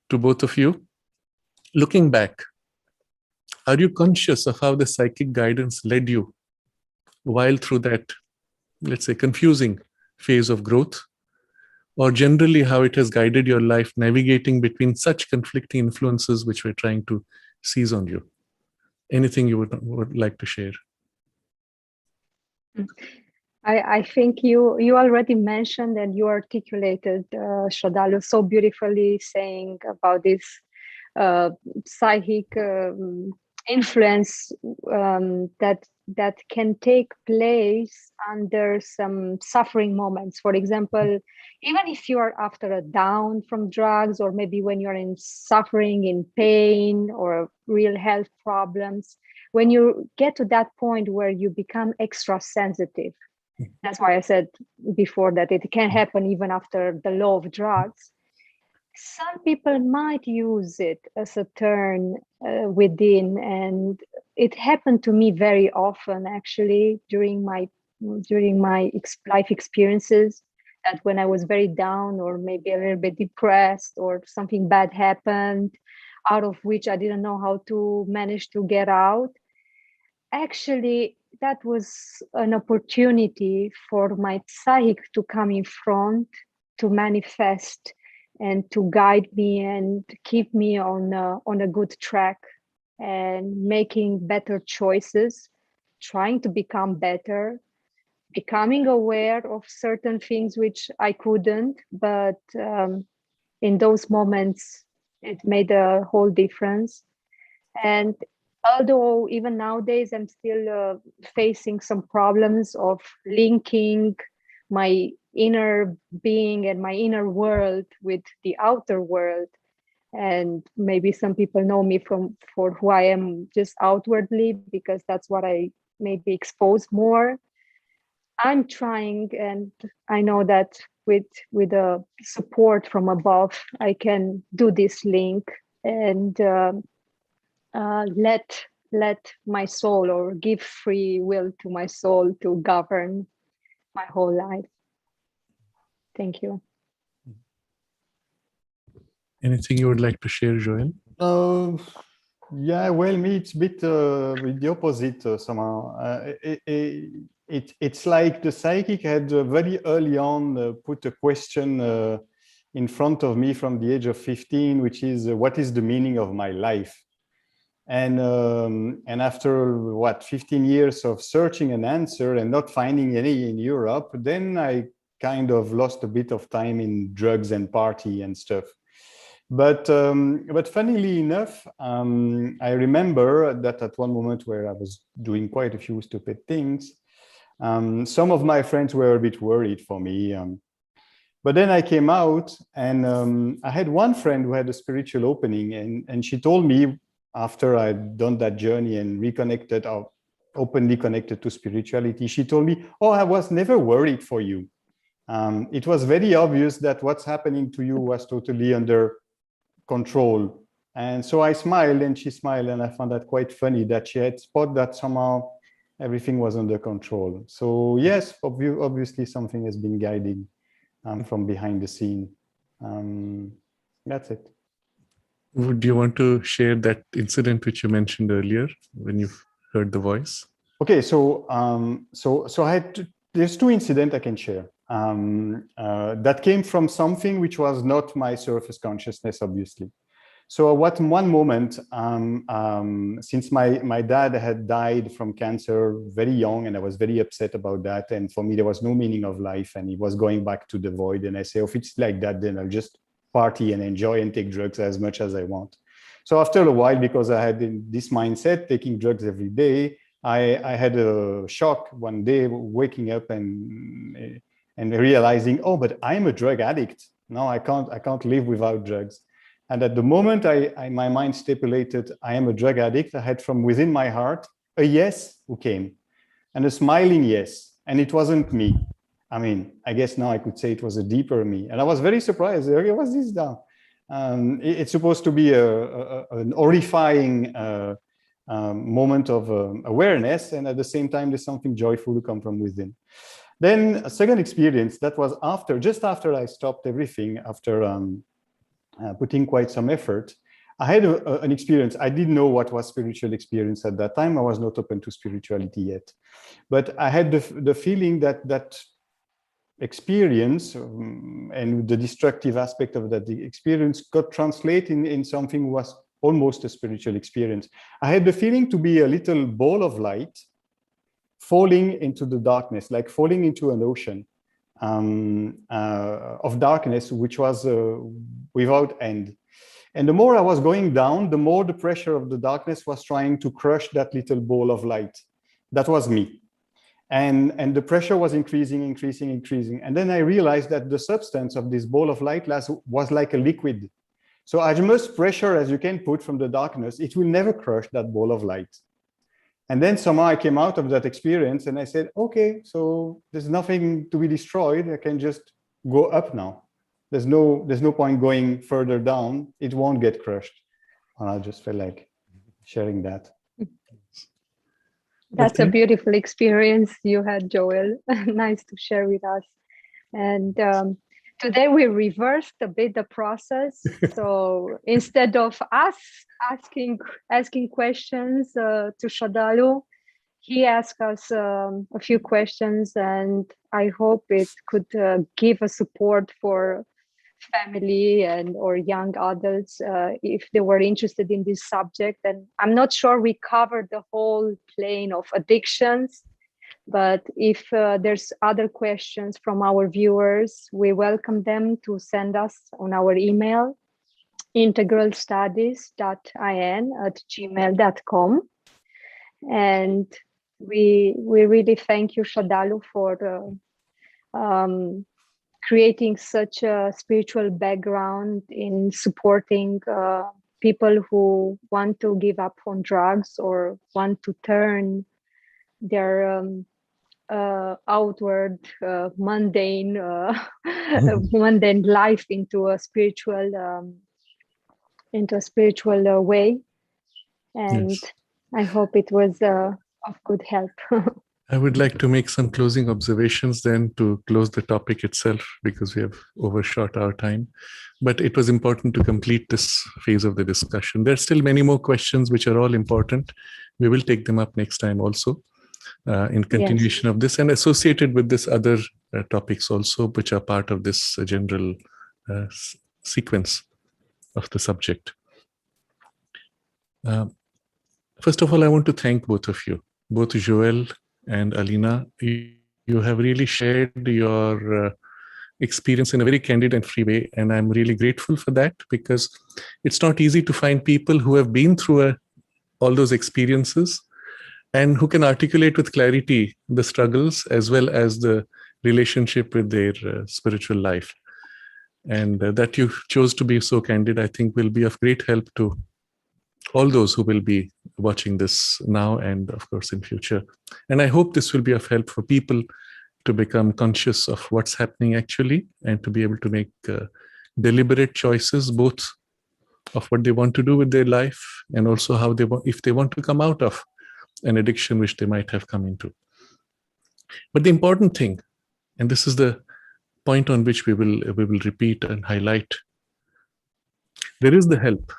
to both of you. Looking back, are you conscious of how the psychic guidance led you while through that, let's say, confusing phase of growth, or generally how it has guided your life navigating between such conflicting influences which we're trying to seize on you? Anything you would like to share? I think you already mentioned and you articulated, Sraddhalu, so beautifully, saying about this psychic influence that can take place under some suffering moments. For example, even if you are after a down from drugs, or maybe when you're in suffering, in pain, or real health problems, when you get to that point where you become extra sensitive. That's why I said before that it can happen even after the low of drugs. Some people might use it as a turn within, and it happened to me very often, actually, during my life experiences. That when I was very down, or maybe a little bit depressed, or something bad happened, out of which I didn't know how to manage to get out. Actually, that was an opportunity for my psychic to come in front, to manifest, and to guide me and keep me on a good track, and making better choices, trying to become better, becoming aware of certain things which I couldn't, but in those moments, it made a whole difference. And although even nowadays I'm still facing some problems of linking my inner being and my inner world with the outer world, and maybe some people know me for who I am just outwardly, because that's what I maybe expose more. I'm trying, and I know that with the support from above, I can do this link and let let my soul or give free will to my soul to govern my whole life. Thank you. Anything you would like to share, Joel? Yeah, well, me, it's a bit with the opposite somehow. It's like the psychic had very early on put a question in front of me from the age of 15, which is, what is the meaning of my life? And after, 15 years of searching an answer and not finding any in Europe, then I kind of lost a bit of time in drugs and party and stuff. But funnily enough, I remember that at one moment where I was doing quite a few stupid things, some of my friends were a bit worried for me. But then I came out, and I had one friend who had a spiritual opening, and she told me, after I'd done that journey and reconnected, or openly connected to spirituality, she told me, "Oh, I was never worried for you. It was very obvious that what's happening to you was totally under control." And so I smiled, and she smiled, and I found that quite funny that she had spotted that somehow everything was under control. So yes, obviously something has been guiding from behind the scene. That's it. Would you want to share that incident which you mentioned earlier when you heard the voice? Okay, so I had there's two incidents I can share that came from something which was not my surface consciousness, obviously. So what one moment, since my dad had died from cancer very young, and I was very upset about that, and for me there was no meaning of life, and he was going back to the void, and I say, if it's like that, then I'll just party and enjoy and take drugs as much as I want. So after a while, because I had this mindset, taking drugs every day, I had a shock one day, waking up and realizing, oh, but I'm a drug addict. No, I can't live without drugs. And at the moment my mind stipulated, I am a drug addict, I had from within my heart a yes who came, and a smiling yes. And it wasn't me. I mean, I guess now I could say it was a deeper me. And I was very surprised. What's this now? It's supposed to be an horrifying moment of awareness. And at the same time, there's something joyful to come from within. Then a second experience, that was just after I stopped everything, after putting quite some effort, I had an experience. I didn't know what was spiritual experience at that time. I was not open to spirituality yet. But I had the feeling that experience and the destructive aspect of that experience got translated in something was almost a spiritual experience. I had the feeling to be a little ball of light falling into the darkness, like falling into an ocean of darkness, which was without end. And the more I was going down, the more the pressure of the darkness was trying to crush that little ball of light. That was me. And the pressure was increasing. And then I realized that the substance of this ball of light was like a liquid. So as much pressure as you can put from the darkness, it will never crush that ball of light. And then somehow I came out of that experience and I said, okay, so there's nothing to be destroyed. I can just go up now. There's no point going further down. It won't get crushed. And I just felt like sharing that. That's a beautiful experience you had, Joel. Nice to share with us. And today we reversed a bit the process. So instead of us asking questions to Sraddhalu, he asked us a few questions, and I hope it could give a support for family and or young adults if they were interested in this subject. And I'm not sure we covered the whole plane of addictions, but if there's other questions from our viewers, we welcome them to send us on our email, integralstudies.in@gmail.com. And we really thank you, Sraddhalu, for creating such a spiritual background in supporting people who want to give up on drugs or want to turn their outward mundane mundane life into a spiritual way. And yes, I hope it was of good help. I would like to make some closing observations then to close the topic itself, because we have overshot our time. But it was important to complete this phase of the discussion. There are still many more questions which are all important. We will take them up next time also in continuation of this, and associated with this other topics also, which are part of this general sequence of the subject. First of all, I want to thank both of you, both Joel and Alina. You have really shared your experience in a very candid and free way, and I'm really grateful for that, because it's not easy to find people who have been through all those experiences and who can articulate with clarity the struggles as well as the relationship with their spiritual life. And that you chose to be so candid, I think will be of great help to all those who will be watching this now and of course in future. And I hope this will be of help for people to become conscious of what's happening actually, and to be able to make deliberate choices, both of what they want to do with their life and also how they want, if they want to come out of an addiction which they might have come into. But the important thing, and this is the point on which we will repeat and highlight, there is the help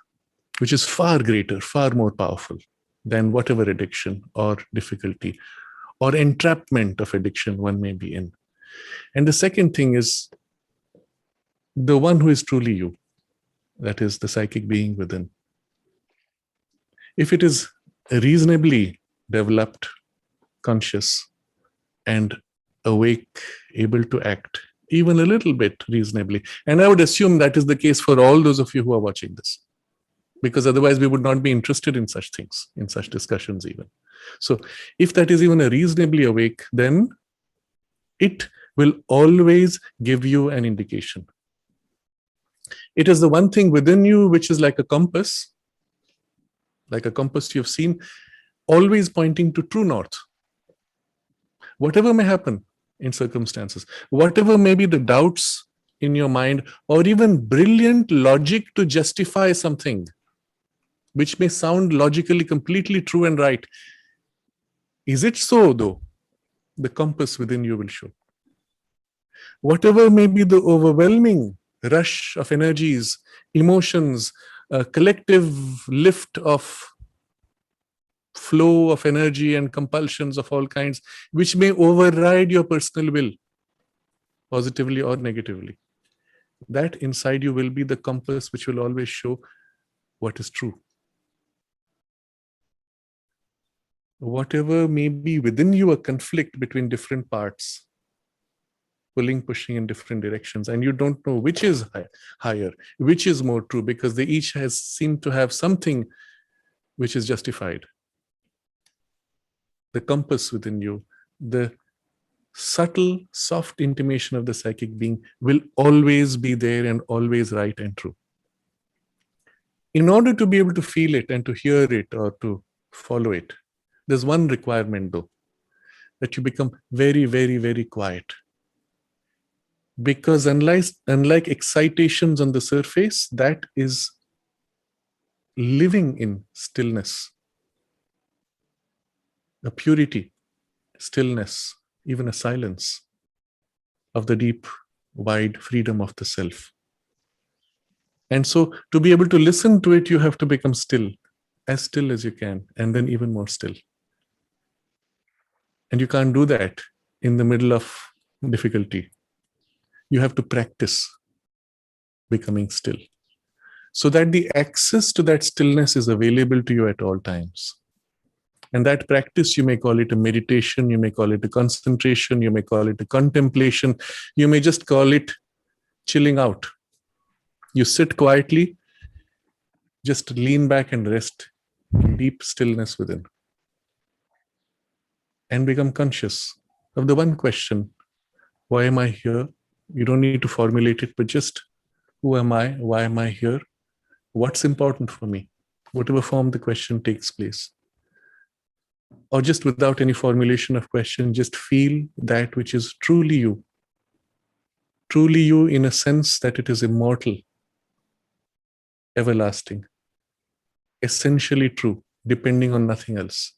which is far greater, far more powerful than whatever addiction or difficulty or entrapment of addiction one may be in. And the second thing is the one who is truly you, that is the psychic being within. If it is reasonably developed, conscious, and awake, able to act even a little bit reasonably, and I would assume that is the case for all those of you who are watching this, because otherwise we would not be interested in such things, in such discussions even. So if that is even a reasonably awake, then it will always give you an indication. It is the one thing within you which is like a compass you've seen, always pointing to true north. Whatever may happen in circumstances, whatever may be the doubts in your mind, or even brilliant logic to justify something which may sound logically completely true and right, is it so though? The compass within you will show. Whatever may be the overwhelming rush of energies, emotions, a collective lift of flow of energy and compulsions of all kinds, which may override your personal will, positively or negatively, that inside you will be the compass which will always show what is true. Whatever may be within you, a conflict between different parts, pulling, pushing in different directions, and you don't know which is higher, which is more true, because they each seem to have something which is justified. The compass within you, the subtle, soft intimation of the psychic being will always be there and always right and true. In order to be able to feel it and to hear it or to follow it, there's one requirement though, that you become very, very, very quiet. Because unlike excitations on the surface, that is living in stillness, a purity, stillness, even a silence of the deep, wide freedom of the self. And so to be able to listen to it, you have to become still as you can, and then even more still. And you can't do that in the middle of difficulty. You have to practice becoming still, so that the access to that stillness is available to you at all times. And that practice, you may call it a meditation, you may call it a concentration, you may call it a contemplation, you may just call it chilling out. You sit quietly, just lean back and rest in deep stillness within, and become conscious of the one question: why am I here? You don't need to formulate it, but just who am I? Why am I here? What's important for me? Whatever form the question takes place. Or just without any formulation of question, just feel that which is truly you. Truly you in a sense that it is immortal, everlasting, essentially true, depending on nothing else.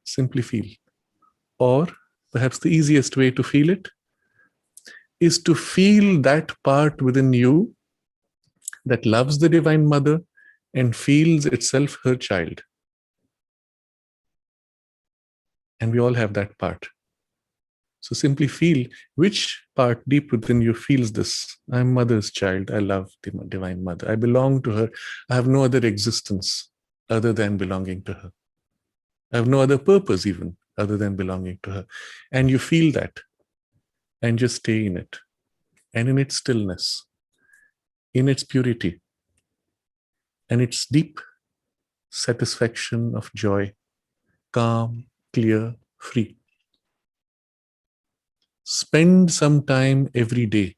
Simply feel. Or perhaps the easiest way to feel it is to feel that part within you that loves the Divine Mother and feels itself her child. And we all have that part. So simply feel which part deep within you feels this. I'm Mother's child. I love the Divine Mother. I belong to her. I have no other existence other than belonging to her. I have no other purpose even other than belonging to her. And you feel that and just stay in it. And in its stillness, in its purity, and its deep satisfaction of joy, calm, clear, free. Spend some time every day.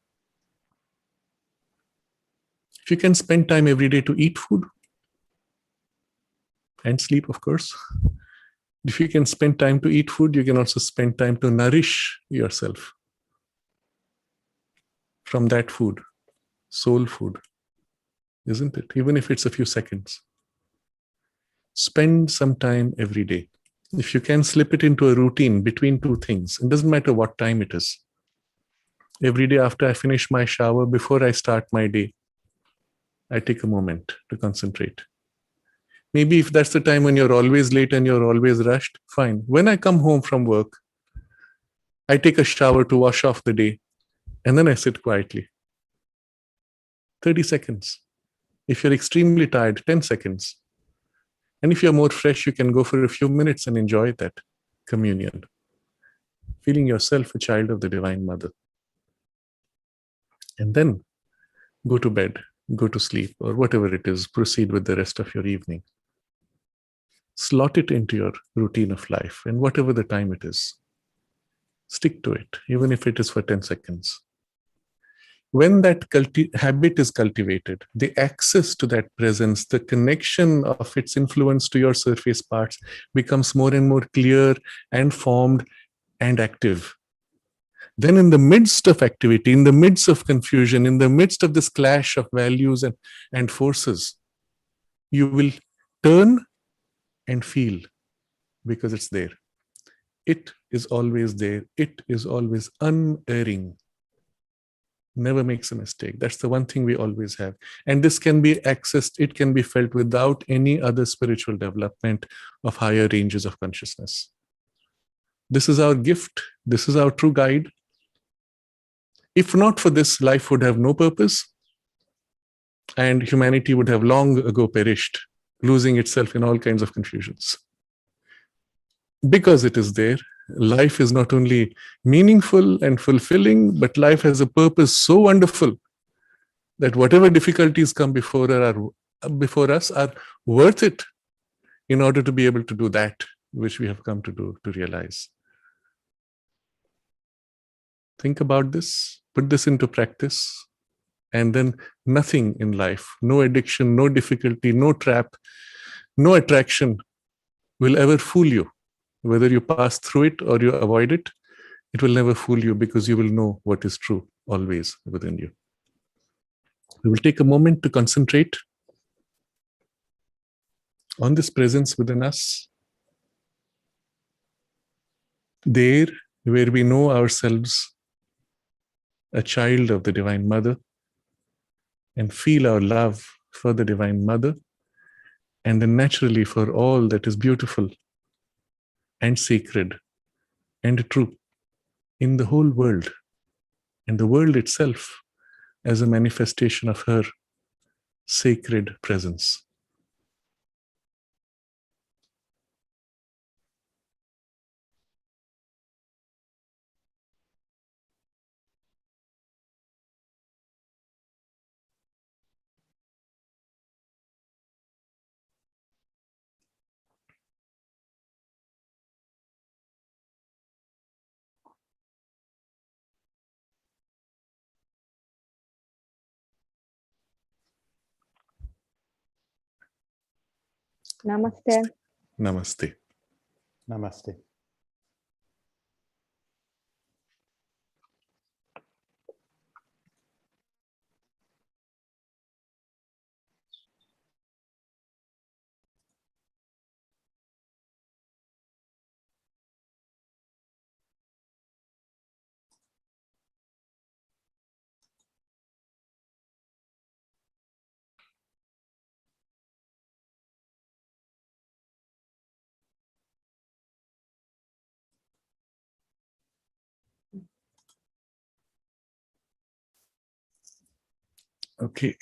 If you can spend time every day to eat food and sleep, of course. If you can spend time to eat food, you can also spend time to nourish yourself from that food, soul food, isn't it? Even if it's a few seconds. Spend some time every day. If you can slip it into a routine between two things, it doesn't matter what time it is. Every day after I finish my shower, before I start my day, I take a moment to concentrate. Maybe if that's the time when you're always late and you're always rushed, fine. When I come home from work, I take a shower to wash off the day, and then I sit quietly. 30 seconds. If you're extremely tired, 10 seconds. And if you're more fresh, you can go for a few minutes and enjoy that communion, feeling yourself a child of the Divine Mother. And then go to bed, go to sleep, or whatever it is, proceed with the rest of your evening. Slot it into your routine of life, and whatever the time it is, stick to it, even if it is for 10 seconds. When that habit is cultivated, the access to that presence, the connection of its influence to your surface parts becomes more and more clear and formed and active. Then in the midst of activity, in the midst of confusion, in the midst of this clash of values and forces, you will turn and feel, because it's there. It is always there. It is always unerring. Never makes a mistake. That's the one thing we always have. And this can be accessed, it can be felt without any other spiritual development of higher ranges of consciousness. This is our gift. This is our true guide. If not for this, life would have no purpose, and humanity would have long ago perished, losing itself in all kinds of confusions. Because it is there, life is not only meaningful and fulfilling, but life has a purpose so wonderful that whatever difficulties come before us are worth it in order to be able to do that which we have come to do, to realize. Think about this, put this into practice, and then nothing in life, no addiction, no difficulty, no trap, no attraction will ever fool you. Whether you pass through it or you avoid it, it will never fool you, because you will know what is true always within you. We will take a moment to concentrate on this presence within us, there where we know ourselves a child of the Divine Mother, and feel our love for the Divine Mother, and then naturally for all that is beautiful and sacred and true in the whole world, and the world itself as a manifestation of her sacred presence. Namaste. Namaste. Namaste. Okay.